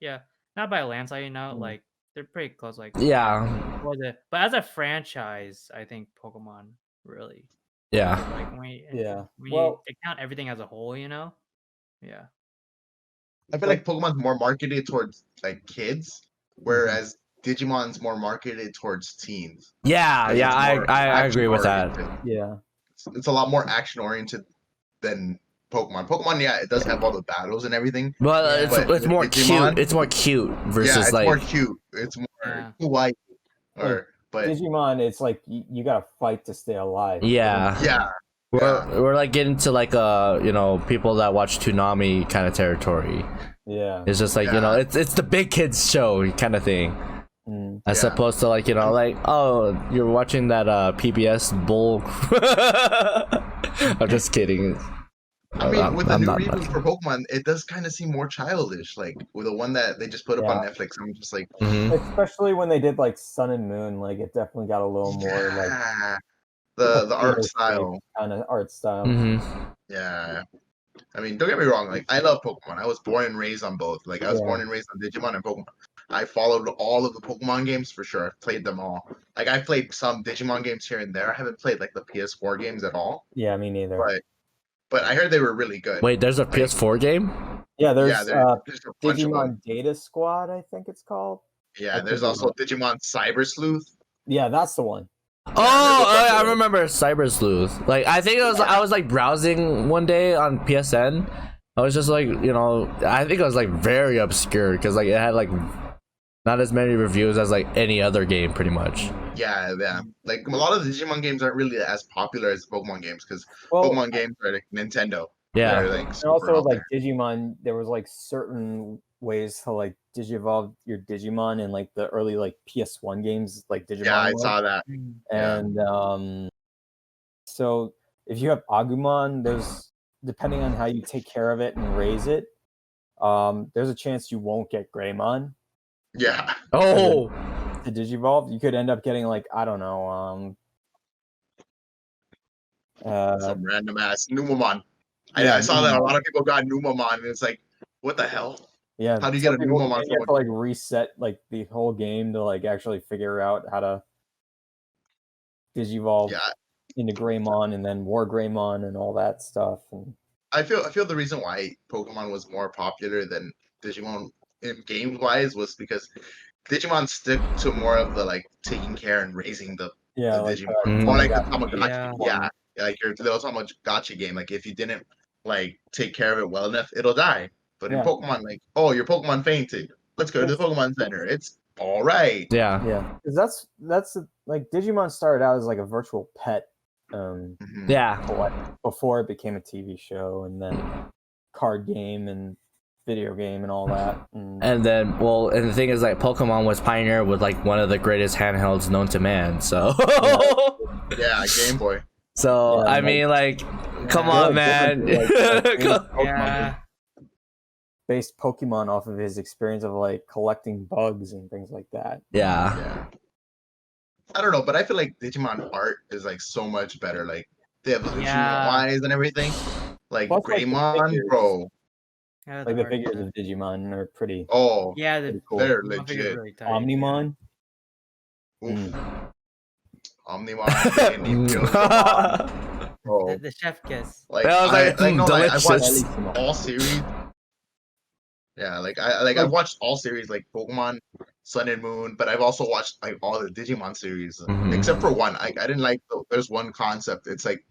not by a landslide, you know, like they're pretty close. Like Yeah. But as a franchise, I think Pokemon really. Yeah. Like when you count everything as a whole, you know. Yeah. I feel like Pokemon's more marketed towards like kids, whereas Digimon's more marketed towards teens. Yeah, Like, yeah, I agree with that. Yeah. It's a lot more action oriented than Pokemon. Pokemon, yeah, it does have all the battles and everything. But Yeah. it's more Digimon, cute. It's more cute versus it's like more cute. It's more kawaii. But Digimon, it's like you gotta fight to stay alive. yeah. We're like getting to like you know, people that watch Toonami kind of territory. Yeah. It's just like, you know, it's the big kids show kind of thing. As opposed to like, you know, like, oh, you're watching that PBS bull. I'm just kidding. I mean, with the new reboot for Pokemon, it does kind of seem more childish. Like with the one that they just put up on Netflix, I'm just like, especially when they did like Sun and Moon, like it definitely got a little more like the art style, kind of art style. Yeah, I mean, don't get me wrong. Like I love Pokemon. I was born and raised on both. Like I was born and raised on Digimon and Pokemon. I followed all of the Pokemon games for sure. I've played them all. Like I played some Digimon games here and there. I haven't played like the PS4 games at all. Yeah, me neither. But I heard they were really good. Wait, there's a PS4 game? Yeah, there's a bunch of Digimon them. Data Squad, I think it's called. Yeah, there's also Digimon Cyber Sleuth. Yeah, that's the one. Oh, I remember Cyber Sleuth. Like I think I was like browsing one day on PSN. I was just like, you know, I think it was like very obscure because like it had like not as many reviews as like any other game, pretty much. Yeah. Like a lot of the Digimon games aren't really as popular as Pokemon games because Pokemon games are like Nintendo. Yeah. Like, and also like Digimon, there was like certain ways to like digivolve your Digimon in like the early like PS1 games, like Digimon. Yeah, I saw that. And so if you have Agumon, there's depending on how you take care of it and raise it, there's a chance you won't get Greymon. Yeah. Oh. To digivolve, you could end up getting like, I don't know, some random ass Numamon. I saw that a lot of people got Numamon, and it's like, what the hell? Yeah. How do you get a Numamon? You have to like reset like the whole game to like actually figure out how to digivolve into Greymon and then War Greymon and all that stuff. And I feel the reason why Pokemon was more popular than Digimon in game wise was because Digimon stick to more of the like taking care and raising the Digimon. Or like the Tamagotchi. Like your little Tamagotchi game. Like if you didn't like take care of it well enough, it'll die. But in Pokemon, like, oh, your Pokemon fainted. Let's go to the Pokemon Center. It's all right. Yeah. Because that's like Digimon started out as like a virtual pet. Before it became a TV show and then card game and video game and all that. And then, and the thing is, like, Pokemon was pioneered with like one of the greatest handhelds known to man. So Game Boy. So I mean, like, come on, man. Based Pokemon off of his experience of like collecting bugs and things like that. Yeah. I don't know, but I feel like Digimon art is like so much better. Like the evolution wise and everything. Like Greymon, bro. Like the figures of Digimon are pretty. Oh, yeah, cool. They're legit. Really Omnimon. Omnimon. The chef kiss. Like that was I watched all series. Yeah, I've watched all series like Pokemon, Sun and Moon, but I've also watched like all the Digimon series except for one. I didn't like. There's one concept. It's like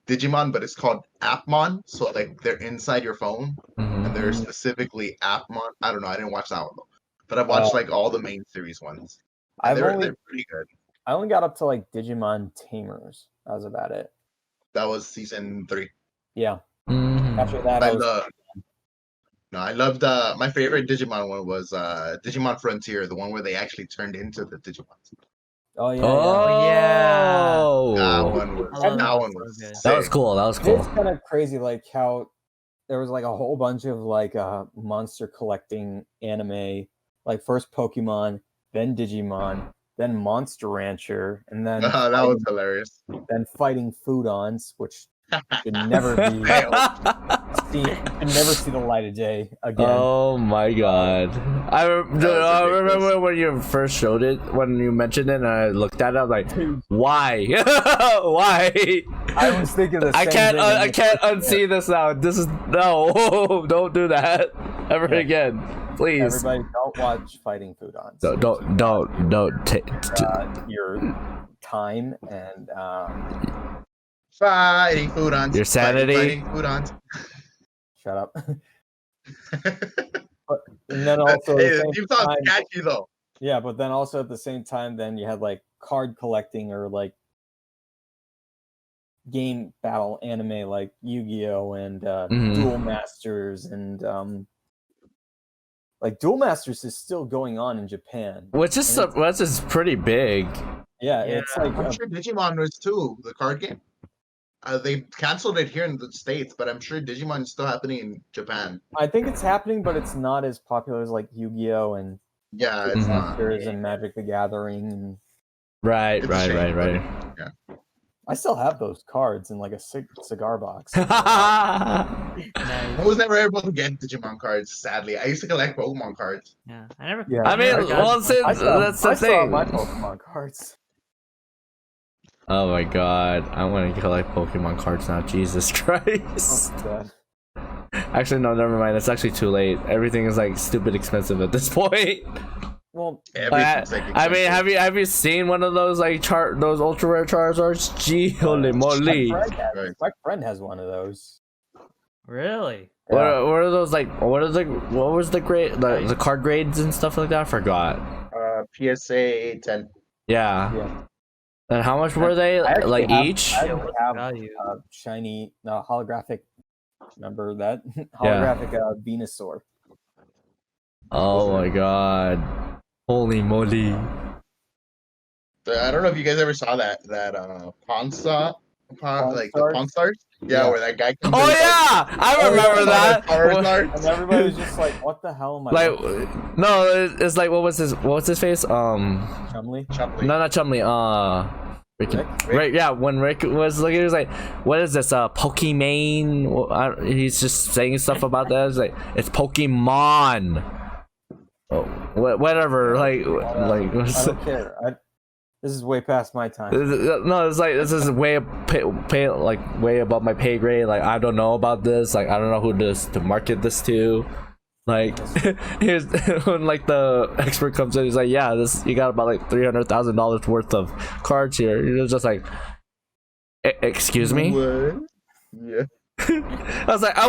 Digimon, but it's called Appmon. So like they're inside your phone, and they're specifically Appmon. I don't know. I didn't watch that one though, but I've watched like all the main series ones. They're pretty good. I only got up to like Digimon Tamers. That was about it. That was season 3. Yeah. After that, I loved my favorite Digimon one was Digimon Frontier, the one where they actually turned into the Digimons. Oh yeah. That one was sick. That was cool. It's kind of crazy, like how there was like a whole bunch of like monster collecting anime, like first Pokemon, then Digimon, then Monster Rancher, and then that was hilarious. Then fighting Foodons, which should never be never see the light of day again. Oh my god! I remember when you first showed it, when you mentioned it, and I looked at it. I was like, "Why? Why?" I was thinking the same thing. I can't unsee this now. This is no. Don't do that ever again, please. Everybody, don't watch Fighting Foodons. Don't take your time and Fighting Foodons. Your sanity. Fighting Foodons. Shut up. And then also, hey, the theme song's catchy though. Yeah, but then also at the same time, then you had like card collecting or like game battle anime like Yu-Gi-Oh and Duel Masters and like Duel Masters is still going on in Japan, which is pretty big. Yeah, it's like I'm sure Digimon was too, the card game. They canceled it here in the States, but I'm sure Digimon is still happening in Japan. I think it's happening, but it's not as popular as like Yu-Gi-Oh and it's Masters and Magic the Gathering and right. Yeah. I still have those cards in like a cigar box. I was never able to get Digimon cards, sadly. I used to collect Pokemon cards. Yeah, I never. Yeah, I mean, well, that's the thing. I have my Pokemon cards. Oh my god, I want to collect Pokemon cards now. Jesus Christ. Oh, actually, no, never mind. It's actually too late. Everything is like stupid expensive at this point. Well, I mean, have you seen one of those like those ultra rare Charizards? Gee, holy moly! My friend has one of those. Really? Yeah. What are those like? What was the grade? The card grades and stuff like that? I forgot. PSA 10. Yeah. And how much were they? Like each? I have shiny, holographic. Remember that holographic Venusaur. Oh my god! Holy moly! I don't know if you guys ever saw that Pawn Stars. Yeah, where that guy comes oh yeah, I remember that. And everybody was just like, "What the hell am I?" Like, no, it's like, what was his face? Chumley. No, not Chumley. Rick? Yeah, when Rick was like, he was like, "What is this? Pokemon?" He's just saying stuff about that. It's like, it's Pokemon. Oh, whatever. Like, I don't care. This is way past my time. No, it's like this is way way above my pay grade. Like, I don't know about this. Like, I don't know who to market this to. Like, here's when like the expert comes in, he's like, "Yeah, you got about like $300,000 worth of cards here." You're just like, "Excuse me." What? Yeah. I was like, I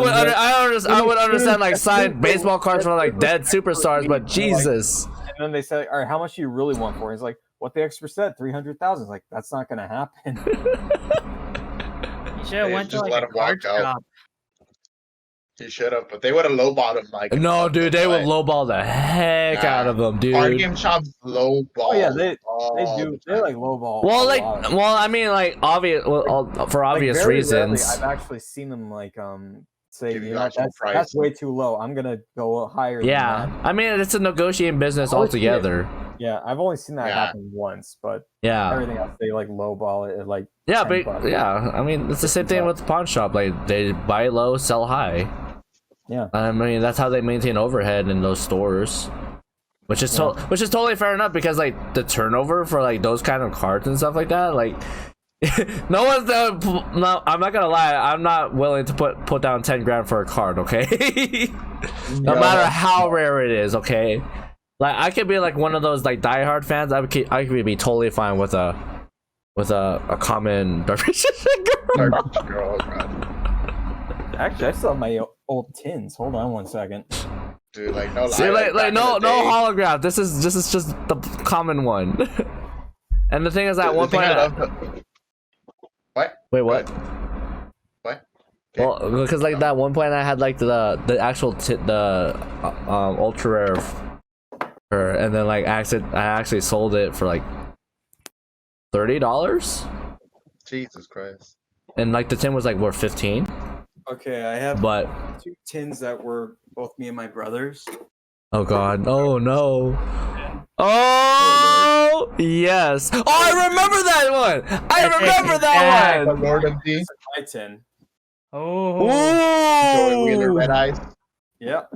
would understand like signed baseball cards from like dead superstars, but Jesus. And then they say, "All right, how much do you really want for it?" He's like, "What the expert said, 300,000." Like, that's not gonna happen. You should have went to like a card shop. He should have, but they would have lowballed him. Like, no, dude, they would lowball the heck out of him, dude. Card game shops lowball. Oh yeah, they do. They like lowball. Well, I mean, like obvious, for obvious reasons. Rarely, I've actually seen them like say, you know, that's way too low. I'm gonna go higher. Yeah, than that. I mean, it's a negotiating business altogether. Yeah, I've only seen that happen once, but everything else they like lowball it like. Yeah, but I mean, it's the same thing with the pawn shop. Like, they buy low, sell high. Yeah, I mean, that's how they maintain overhead in those stores, which is totally fair enough, because like the turnover for like those kind of cards and stuff like that, like no, I'm not gonna lie, I'm not willing to put down 10 grand for a card, okay? No matter how rare it is, okay? Like, I could be like one of those like diehard fans. I could be totally fine with a common garbage girl. Actually, I still have my old tins. Hold on one second. Dude, like no. See, like no holograph. This is just the common one. And the thing is, at one point, what? Wait, what? What? Okay. Well, because like that one point, I had like the actual ultra rare, and then like I actually sold it for like $30. Jesus Christ. And like the tin was like worth 15. Okay, I have 2 tins that were both me and my brothers. Oh god. Oh no. Oh yes. Oh, I remember that one. I remember that one. Lord of D. My tin. Oh. Joey Wheeler, Red Eyes. Yep.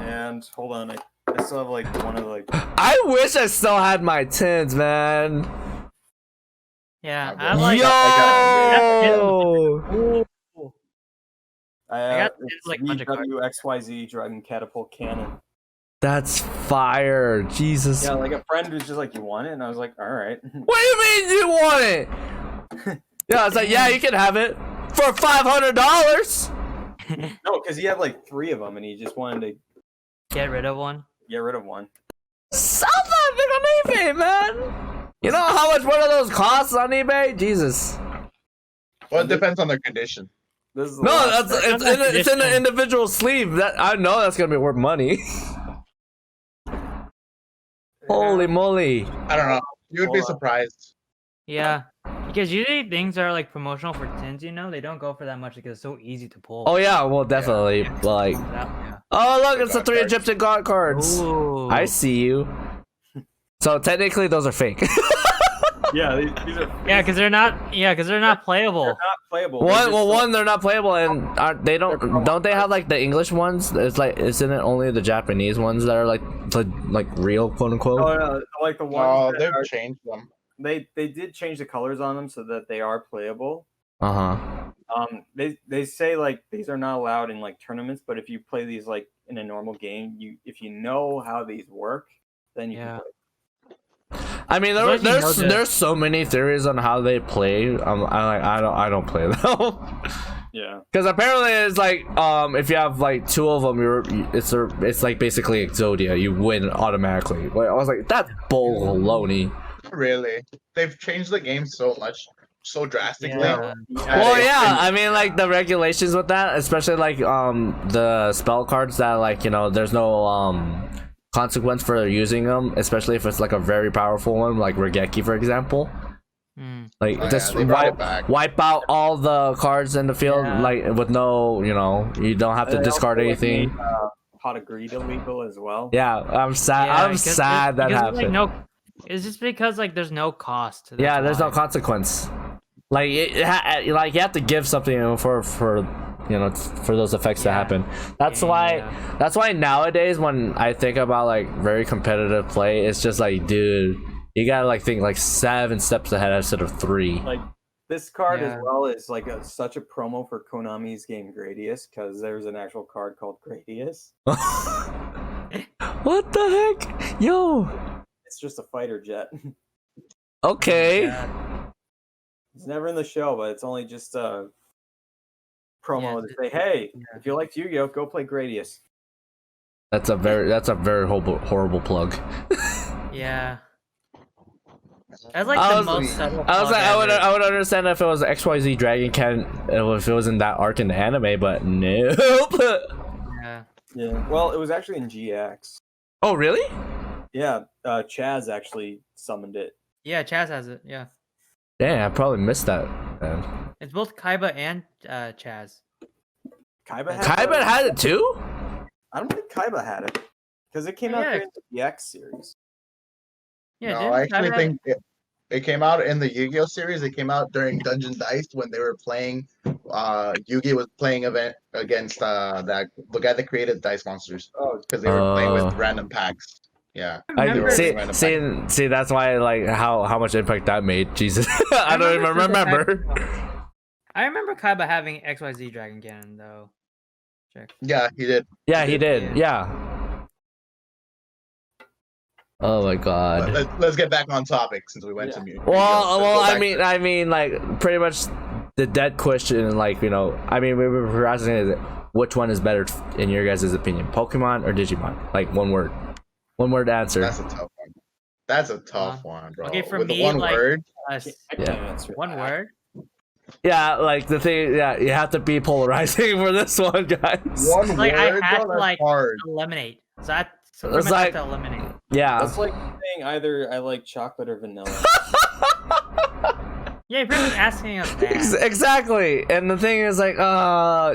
And hold on, I still have like one of like. I wish I still had my tins, man. Yeah, I I got like a bunch of cards. VWXYZ Dragon Catapult Cannon. That's fire, Jesus. Yeah, like a friend was just like, "You want it?" And I was like, "All right." What do you mean you want it? Yeah, it's like, yeah, you can have it for $500. No, because he had like 3 of them, and he just wanted to Get rid of one. get rid of one. Sell that thing on eBay, man. You know how much one of those costs on eBay? Jesus. Well, it depends on their condition. This is the No, last it's in an individual sleeve. That I know that's gonna be worth money. Holy moly! I don't know. You would be surprised. Yeah, because usually things are like promotional for tins. You know, they don't go for that much because it's so easy to pull. Oh yeah, well definitely. Yeah. Like, Yeah. oh look, it's the God 3 cards. Egyptian god cards. Ooh. I see you. So technically, those are fake. Yeah, these are. Yeah, because they're not. Yeah, because they're not playable. They're not playable. One, they're not playable, and they don't they have like the English ones? It's like, isn't it only the Japanese ones that are like real, quote unquote? Oh, no, like the No, ones that they've are, changed them. they did change the colors on them so that they are playable. Uh huh. They say like these are not allowed in like tournaments, but if you play these like in a normal game, if you know how these work, then you can play. I mean, there's so many theories on how they play. I don't play though. Yeah. Because apparently it's like if you have like 2 of them, it's like basically Exodia. You win automatically. But I was like, that's baloney. Really, they've changed the game so much, so drastically. Yeah. Well, yeah, I mean, like the regulations with that, especially like the spell cards that like, you know, there's no consequence for using them, especially if it's like a very powerful one, like Regeki, for example. Like just wipe out all the cards in the field, like with no, you know, you don't have to discard anything. Pot of Greed illegal as well. Yeah, I'm sad. Yeah, I'm sad that happened. Like, it's just because like there's no cost. Yeah, there's no consequence. Like like you have to give something for you know, for those effects to happen. That's why nowadays when I think about like very competitive play, it's just like, dude, you gotta like think like 7 steps ahead instead of 3. Like this card as well is like such a promo for Konami's game Gradius, because there's an actual card called Gradius. What the heck, yo? It's just a fighter jet. Okay. It's never in the show, but it's only just a promo to say, hey, if you like Yu-Gi-Oh, go play Gradius. That's a very horrible plug. Yeah. That's like the most subtle plug I would understand if it was XYZ Dragon Can, if it was in that arc in the anime, but nope. Yeah. Well, it was actually in GX. Oh really? Yeah. Chaz actually summoned it. Yeah, Chaz has it. Yeah. Damn, I probably missed that, man. It's both Kaiba and Chaz. Kaiba had it too? I don't think Kaiba had it, because it came out during the GX series. Yeah, no, I actually think it came out in the Yu-Gi-Oh series. It came out during Dungeon Dice when they were playing. Yu-Gi was playing event against the guy that created Dice Monsters. Oh, because they were playing with random packs. Yeah. See, that's why like how much impact that made. Jesus, I don't even remember. I remember Kaiba having XYZ Dragon Cannon though. Check. Yeah, he did. Yeah, he did. Yeah. Oh my god. Let's get back on topic since we went to mute. Well, I mean, like pretty much the dead question, like, you know, I mean, we were asking is which one is better in your guys' opinion, Pokemon or Digimon? Like one word answer. That's a tough one. That's a tough one, bro. Okay, for With me, one like, word. One word. Yeah, like the thing. Yeah, you have to be polarizing for this one, guys. One like word, I had bro, to like hard. eliminate. So it's like to eliminate. Yeah. That's like saying either I like chocolate or vanilla. Yeah, you're pretty much asking us that. Exactly. And the thing is like,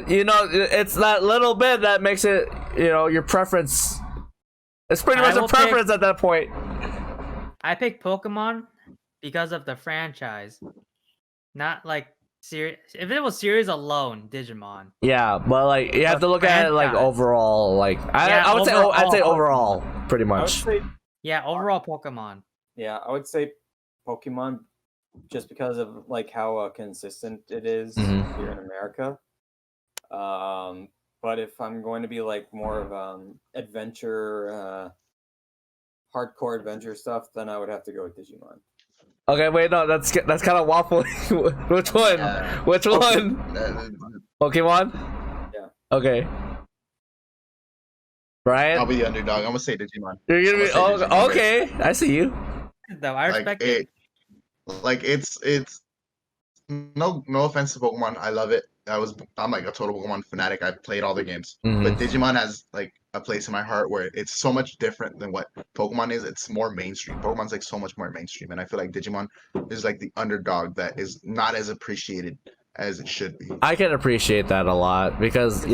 you know, it's that little bit that makes it, you know, your preference. It's pretty much a preference at that point. I picked Pokemon because of the franchise, not like If it was series alone, Digimon. Yeah, but like you have to look at it like overall. Like I would say I'd say overall pretty much. Yeah, overall Pokemon. Yeah, I would say Pokemon, just because of like how consistent it is here in America. But if I'm going to be like more of adventure, hardcore adventure stuff, then I would have to go with Digimon. Okay, wait, no, that's kind of waffling. Which one? Which one? Pokemon? Yeah. Okay. Brian? I'll be the underdog. I'm gonna say Digimon. You're gonna be Digimon, okay. I see you. Though I respect it. Like it's no offense to Pokemon. I love it. I'm like a total Pokemon fanatic. I've played all the games. But Digimon has like a place in my heart where it's so much different than what Pokemon is. It's more mainstream. Pokemon's like so much more mainstream, and I feel like Digimon is like the underdog that is not as appreciated as it should be. I can appreciate that a lot because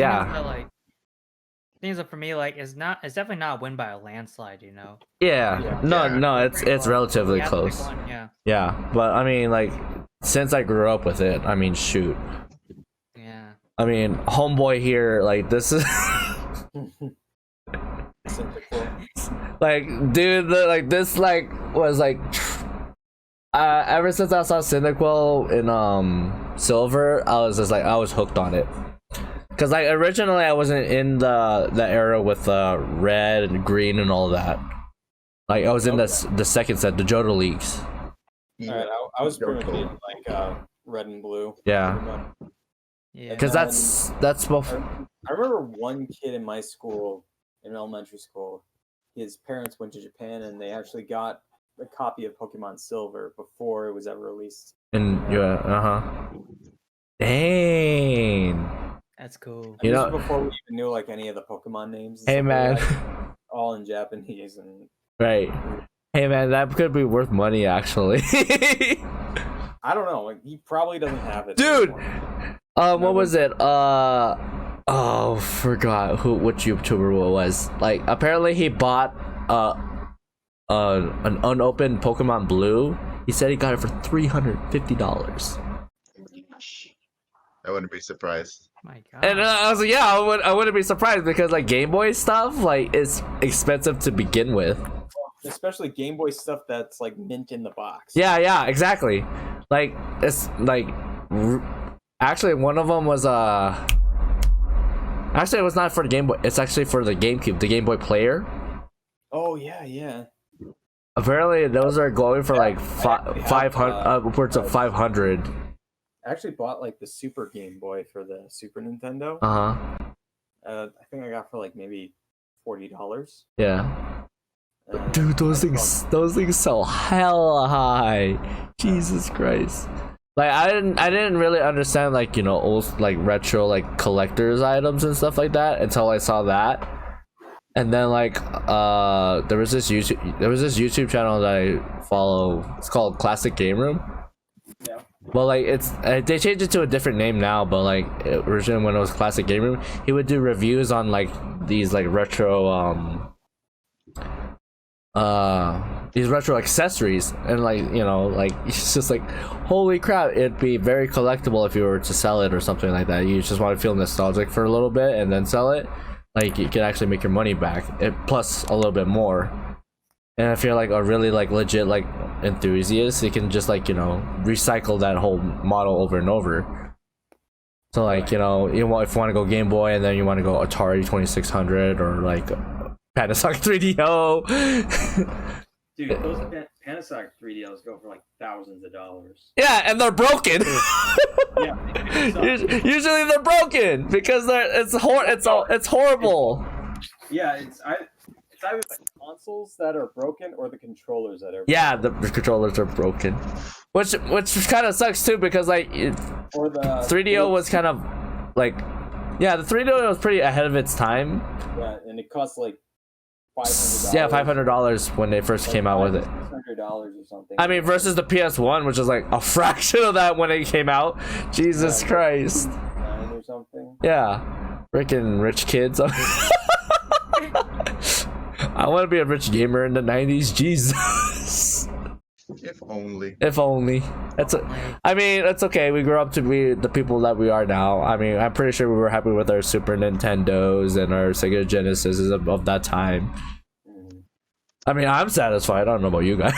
things that for me like it's definitely not a win by a landslide, you know. Yeah. No, it's relatively close. Yeah, but I mean like since I grew up with it, I mean shoot. Yeah. I mean homeboy here, like this is like dude this was like ever since I saw Cyndaquil in Silver, I was hooked on it. Cause like originally I wasn't in the era with red and green and all that. Like I was in the second set, the Johto Leagues. Alright, I was pretty much in like red and blue. Yeah. Yeah. Cause that's both. I remember one kid in my school, in elementary school, his parents went to Japan and they actually got a copy of Pokemon Silver before it was ever released. And dang. That's cool. You know, before we even knew like any of the Pokemon names. Hey man. All in Japanese and. Right. Hey man, that could be worth money actually. I don't know. Like, he probably doesn't have it. Dude. What was it? Oh, forgot which YouTuber it was. Like, apparently he bought an unopened Pokemon Blue. He said he got it for $350. I wouldn't be surprised. My God. And I was like, yeah, I wouldn't be surprised because like Game Boy stuff like is expensive to begin with. Especially Game Boy stuff that's like mint in the box. Yeah, exactly. Like it's like actually one of them was actually it was not for the Game Boy. It's actually for the GameCube, the Game Boy Player. Oh yeah. Apparently those are going for like 500 upwards of 500. I actually bought like the Super Game Boy for the Super Nintendo. I think I got for like maybe $40. Yeah. Dude, those things sell hella high. Jesus Christ. Like I didn't really understand like, you know, old like retro like collector's items and stuff like that until I saw that. And then like there was this YouTube channel that I follow. It's called Classic Game Room. Yeah. Well, like they changed it to a different name now, but like originally when it was Classic Game Room, he would do reviews on like these like retro these retro accessories, and like, you know, like it's just like holy crap, it'd be very collectible if you were to sell it or something like that. You just want to feel nostalgic for a little bit and then sell it. Like you can actually make your money back, plus a little bit more. And if you're like a really like legit like enthusiast, you can just like, you know, recycle that whole model over and over. So like, you know, if you want to go Game Boy and then you want to go Atari 2600 or like Panasonic 3DO. Dude, those Panasonic 3DOs go for like thousands of dollars. Yeah, and they're broken. Yeah, usually they're broken because it's horrible. Yeah, it's either the consoles that are broken or the controllers that are broken. Yeah, the controllers are broken, which kind of sucks too because like or the 3DO was kind of like, yeah, the 3DO was pretty ahead of its time. Yeah, and it cost like $500. Yeah, $500 when they first came out with it. $600 or something. I mean, versus the PS1, which is like a fraction of that when it came out. Jesus Christ. 9 or something. Yeah, freaking rich kids. I want to be a rich gamer in the 90s. Jesus. only. If only. I mean, it's okay. We grew up to be the people that we are now. I mean, I'm pretty sure we were happy with our Super Nintendos and our Sega Genesis of that time. I mean, I'm satisfied. I don't know about you guys.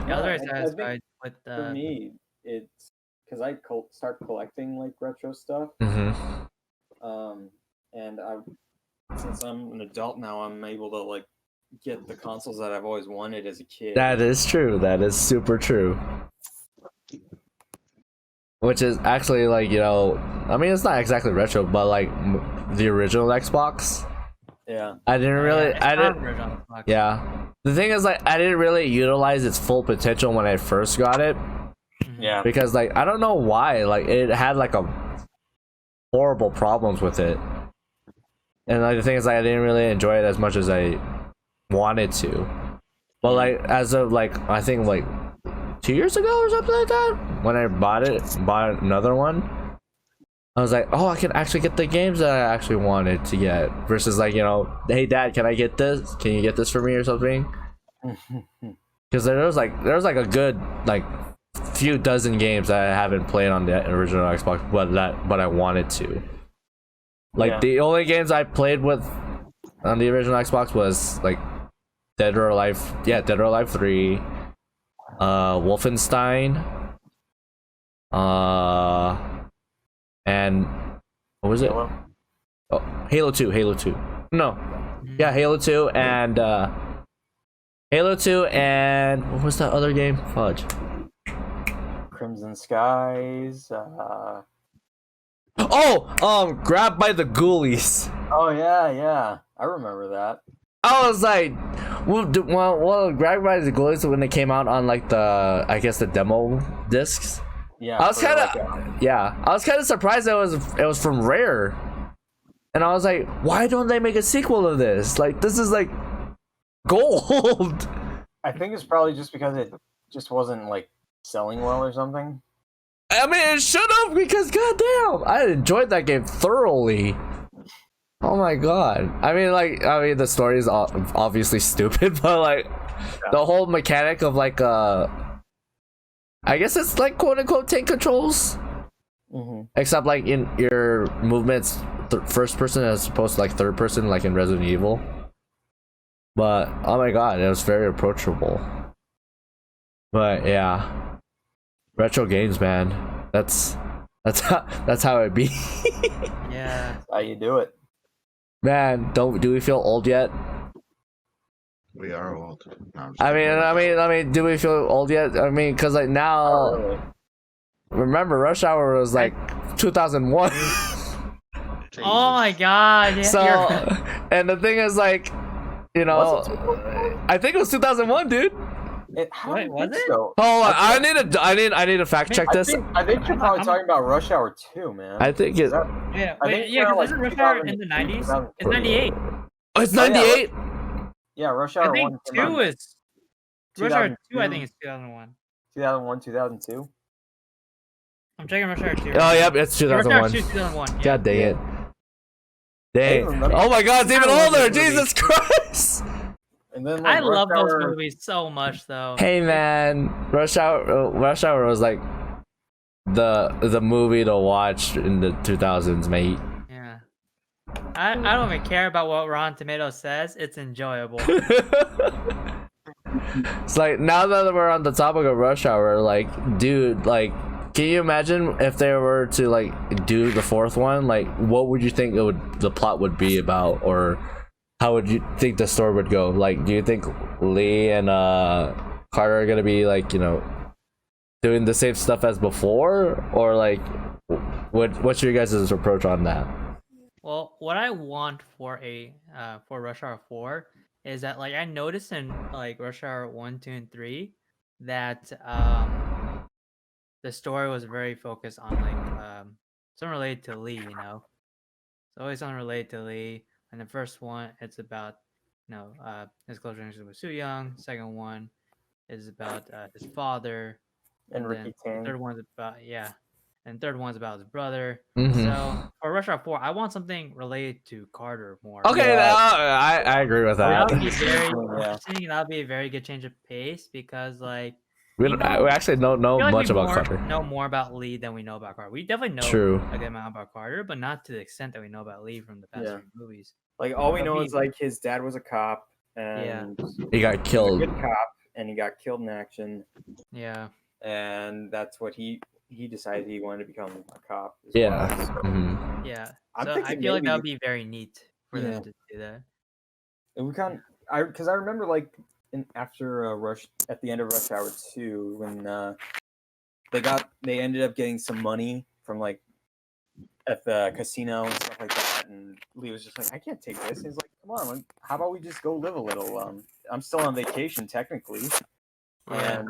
Yeah, I was very satisfied with for me, it's because I start collecting like retro stuff. And since I'm an adult now, I'm able to like get the consoles that I've always wanted as a kid. That is true. That is super true. Which is actually like, you know, I mean, it's not exactly retro, but like the original Xbox. Yeah. I didn't really. Yeah. The thing is, like, I didn't really utilize its full potential when I first got it. Yeah. Because like I don't know why, like it had like a horrible problems with it, and like the thing is, like, I didn't really enjoy it as much as I wanted to. But like as of like I think like 2 years ago or something like that, when I bought another one, I was like, oh, I can actually get the games that I actually wanted to get, versus like, you know, hey dad, can I get this? Can you get this for me or something? Because there was like a good like few dozen games that I haven't played on the original Xbox, but I wanted to. Like the only games I played with on the original Xbox was like Dead or Alive 3, Wolfenstein, and what was it? Oh, Halo 2. No, yeah, Halo 2 and what was that other game? Fudge. Crimson Skies. Grabbed by the Ghoulies. Oh yeah, I remember that. I was like, well, Grabbed by the Ghoulies when it came out on like I guess the demo discs. Yeah, I was kind of surprised that it was from Rare, and I was like, why don't they make a sequel of this? Like, this is like gold. I think it's probably just because it just wasn't like selling well or something. I mean, it should have, because goddamn, I enjoyed that game thoroughly. Oh my god. I mean, the story is obviously stupid, but like the whole mechanic of like I guess it's like quote unquote tank controls, except like in your movements first person as opposed to like third person, like in Resident Evil. But oh my god, it was very approachable. But yeah, retro games, man. That's how it be. Yeah, that's how you do it. Man, do we feel old yet? We are old. No, I mean, do we feel old yet? I mean, because like now, really. Remember, Rush Hour was like 2001. Oh my god! Yeah, So, and the thing is, like, you know, I think it was 2001, dude. Wait, was it? So. Hold on, I need to fact check this. I think you're probably talking about Rush Hour 2, man. I think it. Yeah, because isn't Rush Hour in the 90s? It's 98. Oh, it's 98. Yeah, Rush Hour 1. I think 2 is Rush Hour 2. I think is 2001. 2001, 2002. I'm checking Rush Hour 2. Oh, yep, it's 2001. Rush Hour 2 is 2001. Yeah. God dang it. Dang. Oh my god, it's even older. Jesus Christ. And then, like, I love those movies so much, though. Hey man, Rush Hour was like the movie to watch in the 2000s, mate. Yeah. I don't even care about what Rotten Tomatoes says. It's enjoyable. It's like, now that we're on the topic of Rush Hour, like, dude, like, can you imagine if they were to like do the fourth one? Like, what would you think the plot would be about, or how would you think the story would go? Like, do you think Lee and Carter are gonna be like, you know, doing the same stuff as before, or like, what's your guys' approach on that? Well, what I want for Rush Hour 4 is that, like, I noticed in like Rush Hour 1, 2, and 3 that the story was very focused on like something related to Lee, you know. It's always something related to Lee. And the first one, it's about, you know, his close relationship with Soo Young. Second one is about his father. And Ricky Tang. Third one's about and third one's about his brother. Mm-hmm. So for Rush Hour 4, I want something related to Carter more. Okay, I agree with that. That would be very interesting. That would be a very good change of pace, because like We actually don't know like much about more, Carter. Know more about Lee than we know about Carter. We definitely know True. a good amount about Carter, but not to the extent that we know about Lee from the past few movies. Like all we know is like his dad was a cop and he got killed. He was a good cop and he got killed in action. Yeah. And that's what he decided he wanted to become a cop. Yeah. Well. Mm-hmm. Yeah. So I feel like that would be very neat for them to do that. And we because I remember like after at the end of Rush Hour 2 when they ended up getting some money from like at the casino and stuff like that, and Lee was just like, I can't take this. And he's like, come on, how about we just go live a little? I'm still on vacation technically. And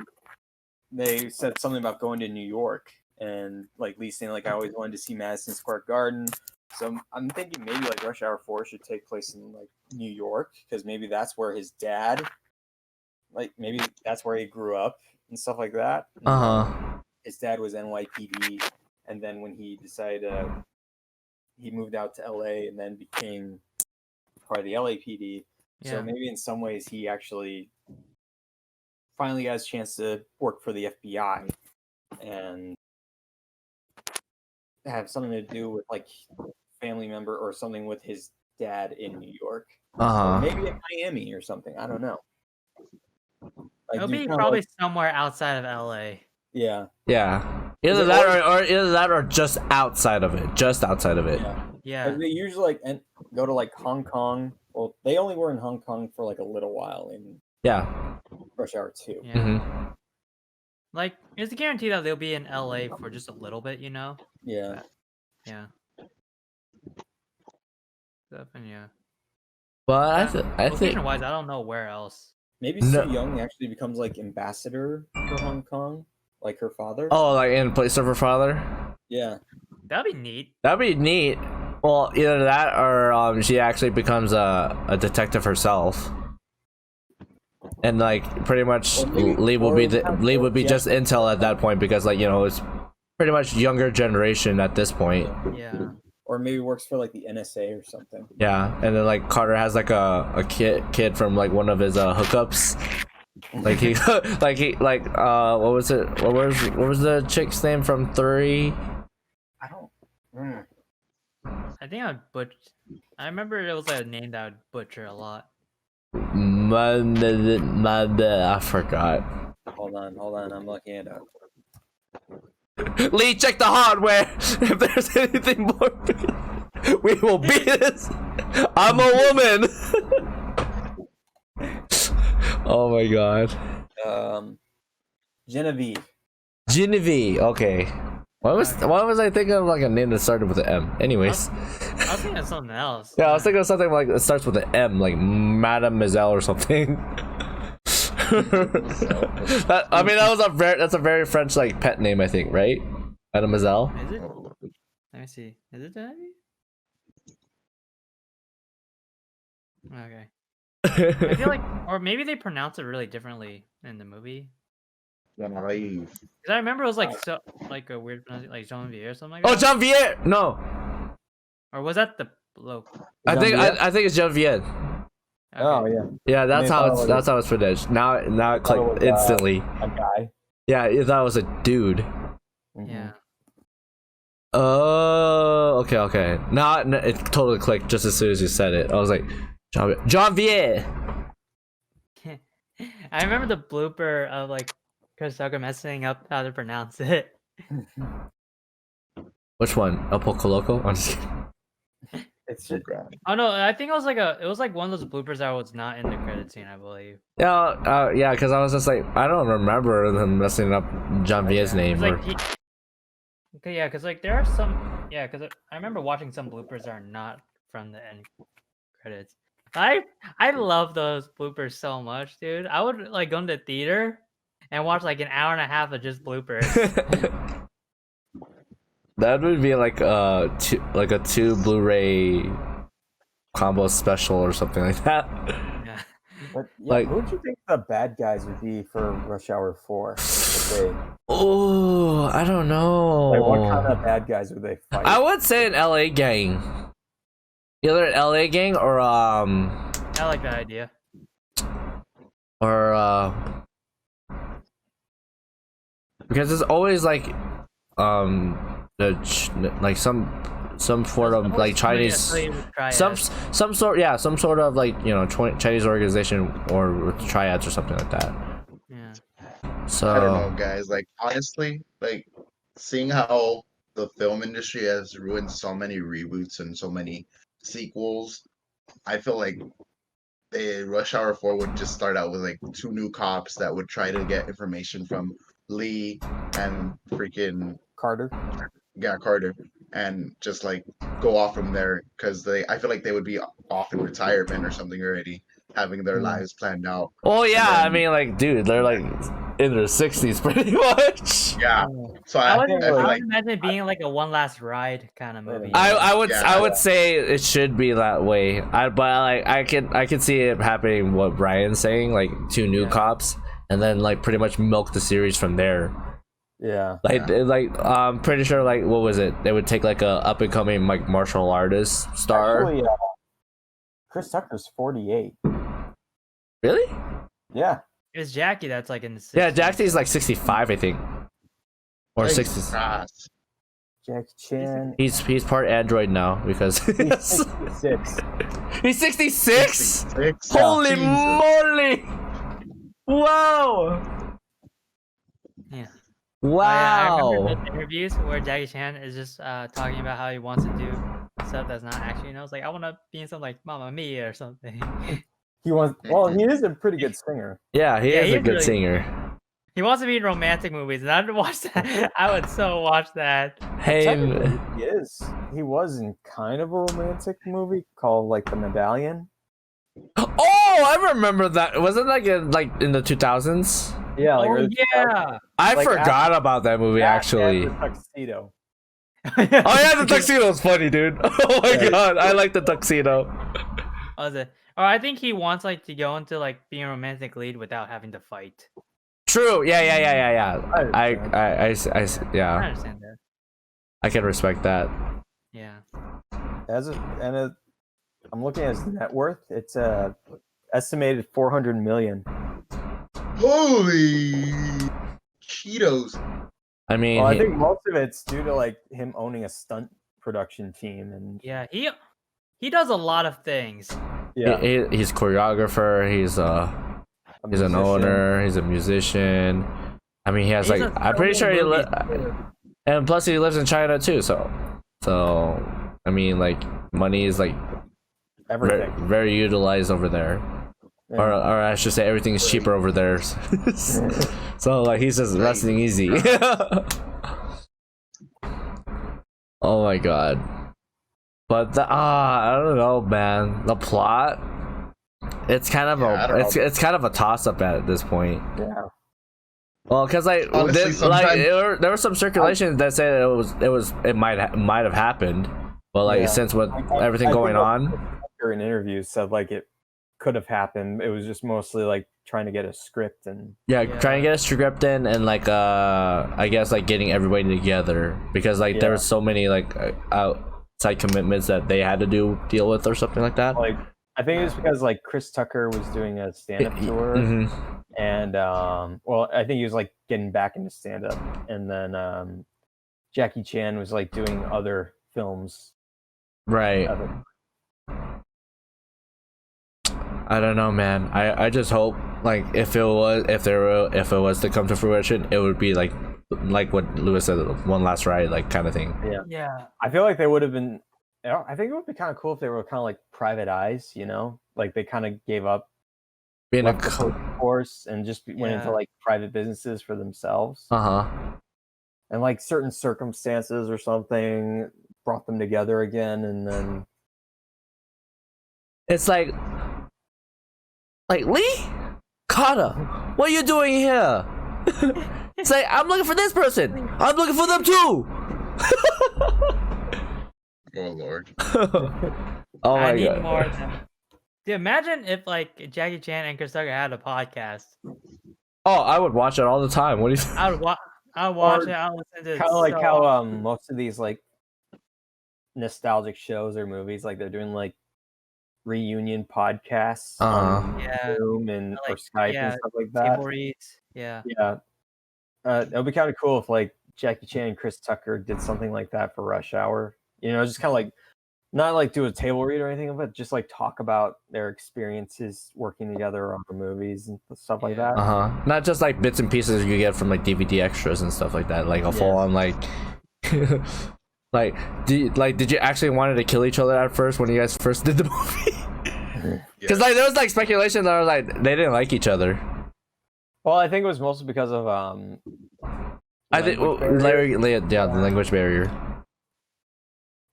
they said something about going to New York, and like Lee saying like I always wanted to see Madison Square Garden. So I'm thinking maybe like Rush Hour 4 should take place in like New York, because maybe that's where his dad, like maybe that's where he grew up and stuff like that. His dad was NYPD, and then when he decided he moved out to LA and then became part of the LAPD. Yeah. So maybe in some ways he actually finally got his chance to work for the FBI and have something to do with like family member or something with his dad in New York. Or maybe in Miami or something. I don't know. It'll be probably somewhere outside of LA. Yeah. Yeah. Either that or just outside of it. Just outside of it. Yeah. Like they usually like go to like Hong Kong. Well, they only were in Hong Kong for like a little while in Rush Hour 2. Yeah. Mm-hmm. Like, it's a guarantee that they'll be in LA for just a little bit, you know? Yeah. Yeah. Definitely, yeah. But I think wise, I don't know where else. Maybe Soo Young actually becomes like ambassador for Hong Kong, like her father. Oh, like in place of her father? Yeah. That'd be neat. That'd be neat. Well, either that or she actually becomes a detective herself. And like pretty much Lee would be just intel at that point, because like, you know, it's pretty much younger generation at this point. Yeah. Or maybe works for like the NSA or something. Yeah, and then like Carter has like a kid from like one of his hookups. Like what was it? What was the chick's name from 3? I don't. I think I remember it was like a name that I would butcher a lot. I forgot. Hold on, I'm looking it up. Lee, check the hardware. If there's anything more, we will beat this. I'm a woman. Oh my god. Genevieve. Okay. Why was I thinking of like a name that started with an M? Anyways. I was thinking of something else. Yeah, I was thinking of something like that starts with an M, like Mademoiselle or something. That's a very French like pet name, I think, right? Mademoiselle. Is it? Let me see. Is it that? Okay. I feel like, or maybe they pronounce it really differently in the movie. Because I remember it was like a weird pronunciation, like Janvier or something like that. Oh, Janvier! No. Or was that the local? I think it's Janvier. Okay. Oh yeah. Yeah, that's how it's pronounced. Now it clicked instantly. A guy. Yeah, you thought it was a dude. Yeah. Oh, okay. Now it totally clicked just as soon as you said it. I was like, Janvier. I remember the blooper of like Chris Tucker messing up how to pronounce it. Which one? El Poco Loco? I'm just kidding. It's just, oh no, I think it was like one of those bloopers that was not in the credit scene, I believe. Yeah, yeah, because I was just like, I don't remember them messing up Janvier's name. Okay, yeah, because like there are some, because I remember watching some bloopers that are not from the end credits. I love those bloopers so much, dude. I would like go to the theater and watch like an hour and a half of just bloopers. That would be like a 2 Blu-ray combo special or something like that. Yeah. But like, who would you think the bad guys would be for Rush Hour 4? Oh, I don't know. Like, what kind of bad guys would they fight? I would say an LA gang. Either an LA gang or I like that idea. Or Because it's always like like some sort of like Chinese some sort of like, you know, Chinese organization or with triads or something like that. Yeah. So I don't know, guys. Like honestly, like seeing how the film industry has ruined so many reboots and so many sequels, I feel like Rush Hour 4 would just start out with like 2 new cops that would try to get information from Lee and freaking Carter. Carter, and just like go off from there because I feel like they would be off in retirement or something already, having their lives planned out. oh yeah, then, I mean, like, dude, they're like in their 60s pretty much. Yeah. So I would like imagine it being like a one last ride kind of movie. I would Yeah. say it should be that way. But like I can see it happening. What Brian's saying, like 2 new cops, and then like pretty much milk the series from there. Yeah. Like I'm pretty sure, like, what was it? They would take like a up and coming like martial artist star. Actually, Chris Tucker's 48. Really? Yeah. It's Jackie that's like in the 60s. Yeah, Jackie's like 65, I think, or like, 60s. gosh. Jackie Chan. He's part android now because He's 66. he's 66. 66. Holy Jesus. moly! Wow! Yeah. Wow! I remember those interviews where Jackie Chan is just talking about how he wants to do stuff that's not actually, you know, it's like I want to be in something like Mamma Mia or something. He is a pretty good singer. Yeah, he is a he's good really- singer. He wants to be in romantic movies, and I'd watch that. I would so watch that. Hey, Technically, he is. He was in kind of a romantic movie called like The Medallion. oh, I remember that. Wasn't that in the 2000s? Yeah, like Oh early yeah. I Like, forgot about that movie actually. The tuxedo. Oh yeah, the tuxedo was funny, dude. Oh my Yeah. god, I like the tuxedo. Was it? Or I think he wants like to go into like being a romantic lead without having to fight. True. Yeah. I I yeah. understand that. I can respect that. Yeah. I'm looking at his net worth. It's estimated 400 million. Holy Cheetos. I mean, Well, I think most of it's due to like him owning a stunt production team and Yeah. He does a lot of things. yeah, he's choreographer. He's an musician. owner. He's a musician. I mean, he has He's like, a I'm pretty sure he movie and plus he lives in China too. So I mean, like, money is like everything. very utilized over there. Yeah. Or I should say everything is cheaper over there. So like he's just resting easy. Oh my god. But I don't know, man. The plot, it's kind of it's kind of a toss up at this point. Yeah. Well, because like, Honestly, there was some circulation that said it might have happened, but like Yeah. since with everything I going think on, in interviews said like it could have happened. It was just mostly like trying to get a script and yeah, trying to get a script in and like I guess like getting everybody together because like there were so many like outside commitments that they had to deal with or something like that. like I think it was because like Chris Tucker was doing a stand-up tour and well I think he was like getting back into stand-up and then Jackie Chan was like doing other films. Right. I don't know, man. I just hope like if it was to come to fruition, it would be like what Lewis said, one last ride, like kind of thing. Yeah. I feel like they would have been. I think it would be kind of cool if they were kind of like private eyes, you know, like they kind of gave up Being left the police force and just went into like private businesses for themselves. And like certain circumstances or something brought them together again, and then it's like Lee Kata, what are you doing here? It's like, I'm looking for this person. I'm looking for them too. Oh Lord. Oh my I need god. more of them. Dude, imagine if like Jackie Chan and Chris Tucker had a podcast. Oh, I would watch it all the time. What do you? I would watch it. I would listen to it. kind of like so how often. most of these like nostalgic shows or movies, like they're doing like reunion podcasts on Yeah. Zoom and or Like, Skype yeah, and stuff like that. Table reads. Yeah. Yeah, It would be kind of cool if like Jackie Chan and Chris Tucker did something like that for Rush Hour. You know, just kind of like not like do a table read or anything, but just like talk about their experiences working together on the movies and stuff like that. Not just like bits and pieces you get from like DVD extras and stuff like that. Like a full on like. Did you actually wanted to kill each other at first when you guys first did the movie? Because like there was like speculation that was like they didn't like each other. Well, I think it was mostly because of I think the language barrier.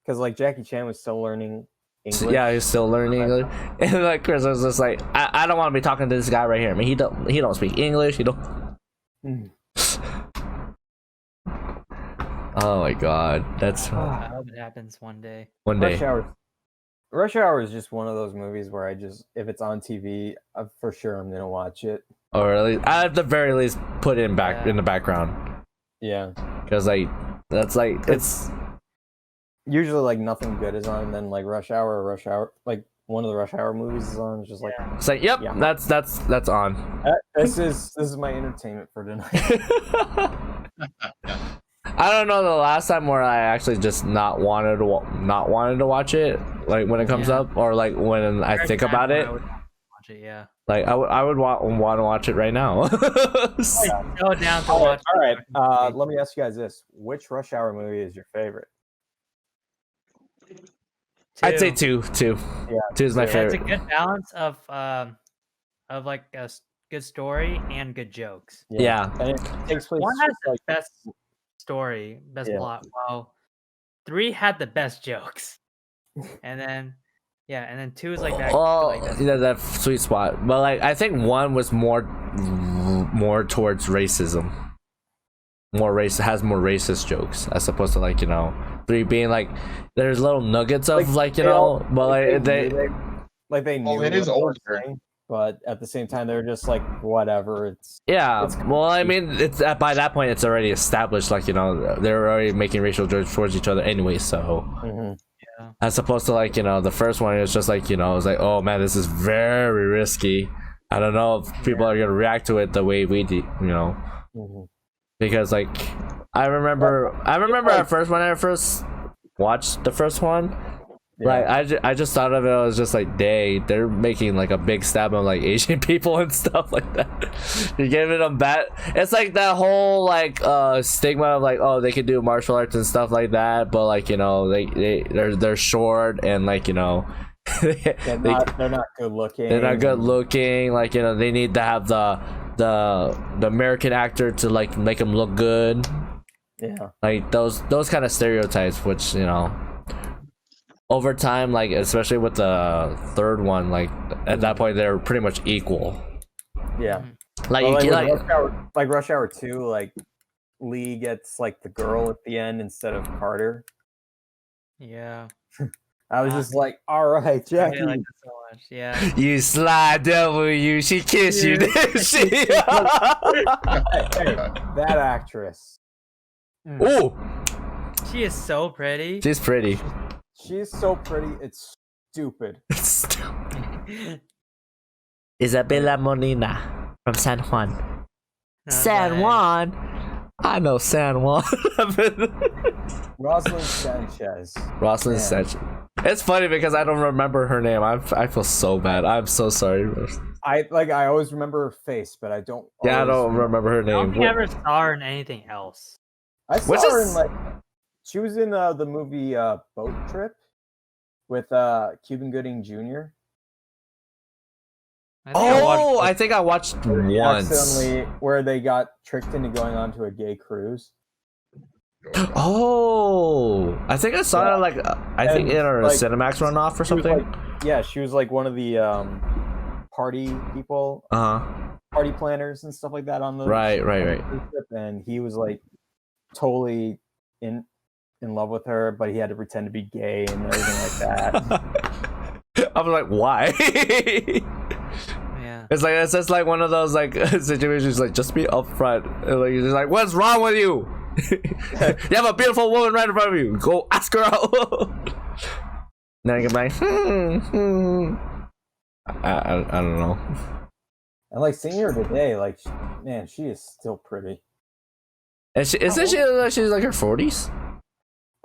Because like Jackie Chan was still learning English. Yeah, he's still learning English. And like Chris was just like, I don't want to be talking to this guy right here. I mean, he don't speak English. He don't. Oh my god, that's. I hope it happens one day. One day. Rush Hour is just one of those movies where if it's on TV, for sure I'm gonna watch it. Or at least, at the very least, put it in in the background. Yeah. Because like that's like it's. Usually like nothing good is on, and then like Rush Hour, like one of the Rush Hour movies is on. It's just like it's like yep, that's on. This is my entertainment for tonight. I don't know the last time where I actually just not wanted to watch it, like when it comes up, or like when I think about it. Watch it, yeah. Like I would want to watch it right now. Go down to watch. All right, let me ask you guys this: which Rush Hour movie is your favorite? I'd say two. Yeah, 2 is my favorite. It's a good balance of like a good story and good jokes. Yeah. And it takes place. One has the best story, best plot. While 3 had the best jokes, and then 2 is like that. That sweet spot. But like I think 1 was more towards racism. Has more racist jokes as opposed to like 3 being like there's little nuggets of like but like they knew it is older, but at the same time they're just like whatever. It's well I mean it's by that point it's already established like they're already making racial jokes towards each other anyway, so as opposed to like the first one, it was just like it was like, oh man, this is very risky. I don't know if people are gonna react to it the way we did, because like I remember at first when I first watched the first one, like I just thought of it as just like they're making like a big stab on like Asian people and stuff like that. You're giving them bad. It's like that whole like stigma of like, oh, they can do martial arts and stuff like that, but like they're short and like they're not good looking. They're not good looking. Like they need to have the American actor to like make them look good. Yeah. Like those kind of stereotypes, which over time, like especially with the third one, like at that point they're pretty much equal. Yeah. Like Rush Hour 2, like Lee gets like the girl at the end instead of Carter. Yeah. I was just like, all right, Jackie. I like it so much. Yeah. You sly devil, you. She kissed you, didn't she? Hey, that actress. Oh. She is so pretty. She's pretty. She's so pretty. It's stupid. It's stupid. Isabella Molina from San Juan. San Juan. I know San Juan. Rosalind Sanchez. Rosalind Sanchez. It's funny because I don't remember her name. I feel so bad. I'm so sorry. I always remember her face, but I don't. Yeah, I don't remember her name. I don't think I ever saw her in anything else. I saw her in like she was in the movie Boat Trip with Cuban Gooding Jr. I think I watched once. Where they got tricked into going onto a gay cruise. Oh, I think I saw it like I think in her Cinemax runoff or something. She was like one of the party people, party planners and stuff like that on the right. Trip, and he was like totally in love with her, but he had to pretend to be gay and everything like that. I was like, why? Yeah, it's just like one of those like situations like just be upfront. Like you're just like, what's wrong with you? You have a beautiful woman right in front of you. Go ask her out. Now you can be like, I don't know. And like seeing her today, like man, she is still pretty. And isn't she she's like her 40s?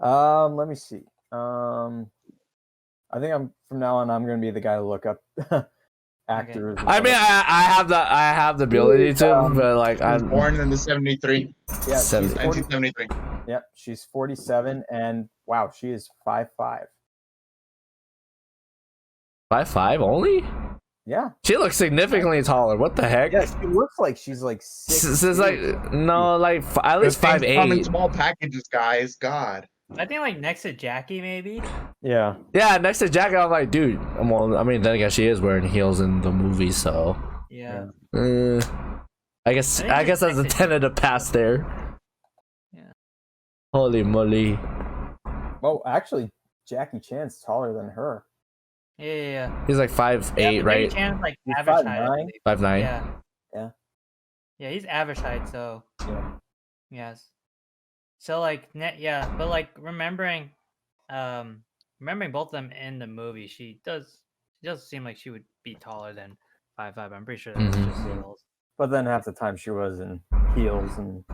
Let me see. I think from now on I'm gonna be the guy to look up actors. Okay. I mean, I have the ability to, but like I'm born in the 73. Yeah, 1973. Yep, she's 47, and wow, she is 5'5". 5'5" only? Yeah. She looks significantly taller. What the heck? Yeah, she looks like she's like 6. This is like no, like at least 5'8". Come in small packages, guys. God. I think like next to Jackie, maybe. Yeah. Yeah, next to Jackie, I'm like, dude. Well, I mean, then again, she is wearing heels in the movie, so. Yeah. I guess that's a tentative pass there. Yeah. Holy moly. Oh, actually, Jackie Chan's taller than her. Yeah. He's like 5'8", right? Jackie Chan's like He's average 5'9". height. 5'9". Yeah. Yeah. Yeah, he's average height, so. Yeah. Yes. So like but like remembering both of them in the movie, she does seem like she would be taller than 5'5". I'm pretty sure that's just heels. But then half the time she was in heels and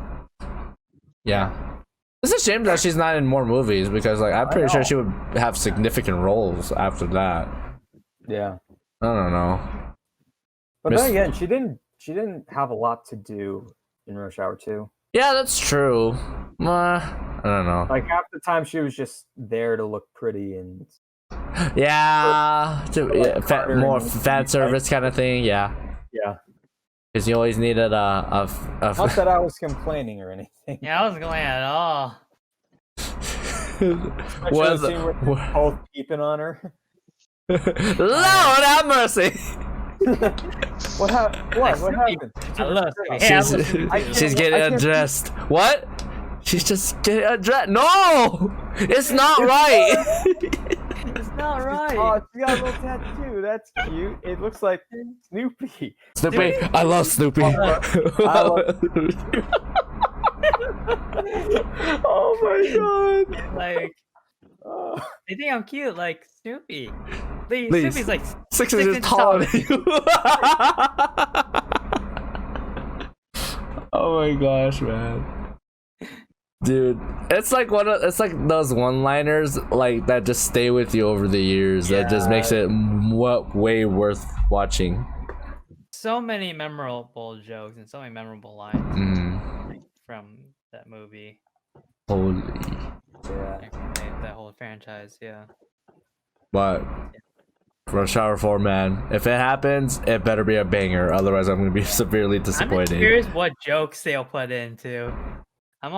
Yeah. It's a shame that she's not in more movies because like I'm pretty sure she would have significant roles after that. Yeah. I don't know. But then again, she didn't have a lot to do in Rush Hour 2. Yeah, that's true. I don't know. Like half the time she was just there to look pretty and yeah, more fan service kind of thing. Yeah. Yeah. Because you always needed a Not that I was complaining or anything. Yeah, I wasn't going at all. Was both keeping on her. Lord have mercy. What happened? She's getting undressed. What? She's just getting undressed. No, it's not right. It's not right. Oh, she got a little tattoo. That's cute. It looks like Snoopy. Snoopy, I love Snoopy. Oh my god. Like, they think I'm cute, like Snoopy. Please. Snoopy's like 6 inches taller than you. Oh my gosh, man. Dude, it's like those one-liners like that just stay with you over the years. That just makes it way worth watching. So many memorable jokes and so many memorable lines from that movie. Holy. Yeah. That whole franchise, yeah. But Rush Hour 4, man, if it happens, it better be a banger. Otherwise, I'm gonna be severely disappointed. I'm curious what jokes they'll put into. I'm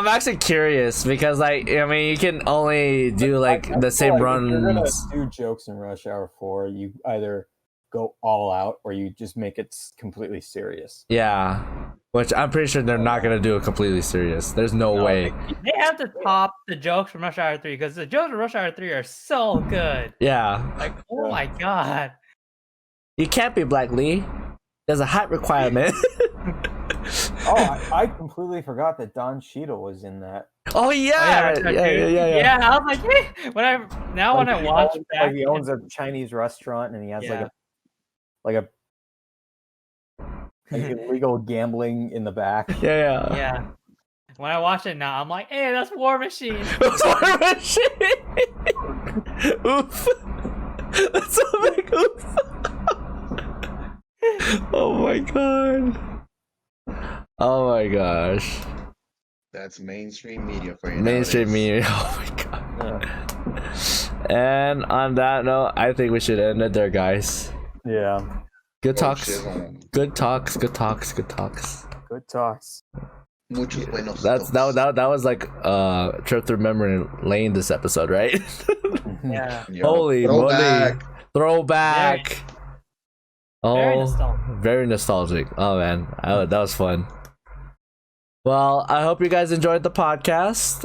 actually curious because, like, I mean, you can only do like the same runs. If you're gonna do jokes in Rush Hour 4, you either go all out or you just make it completely serious. Yeah, which I'm pretty sure they're not gonna do it completely serious. There's no way. They have to top the jokes from Rush Hour 3 because the jokes from Rush Hour 3 are so good. Yeah. Like, oh my god. You can't be Black Lee. There's a height requirement. Oh, I completely forgot that Don Cheadle was in that. Oh yeah, yeah. I was like, hey, when I watch back, he owns a Chinese restaurant and he has like illegal gambling in the back. Yeah. When I watch it now, I'm like, hey, that's War Machine. War Machine. Oof. That's so big. Oof. Oh my god. Oh my gosh. That's mainstream media for you. Mainstream media. Oh my god. And on that note, I think we should end it there, guys. Yeah. Good talks. Good talks. Good talks. Good talks. Good talks. That was like trip through memory lane this episode, right? Yeah. Holy moly. Throwback. Very nostalgic. Oh man, that was fun. Well, I hope you guys enjoyed the podcast.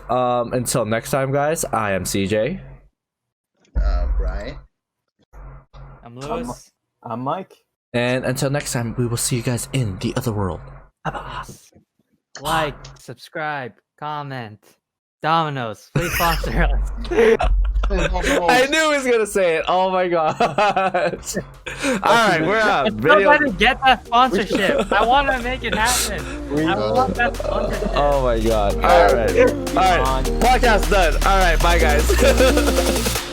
Until next time, guys, I am CJ. Brian. I'm Lewis. I'm Mike. And until next time, we will see you guys in the other world. Like, subscribe, comment. Domino's, please sponsor us. I knew he was gonna say it. Oh my god. Alright, we're out. Nobody get that sponsorship. I want to make it happen. I want that sponsorship. Oh my god. Alright. Alright. Podcast done. Alright, bye guys.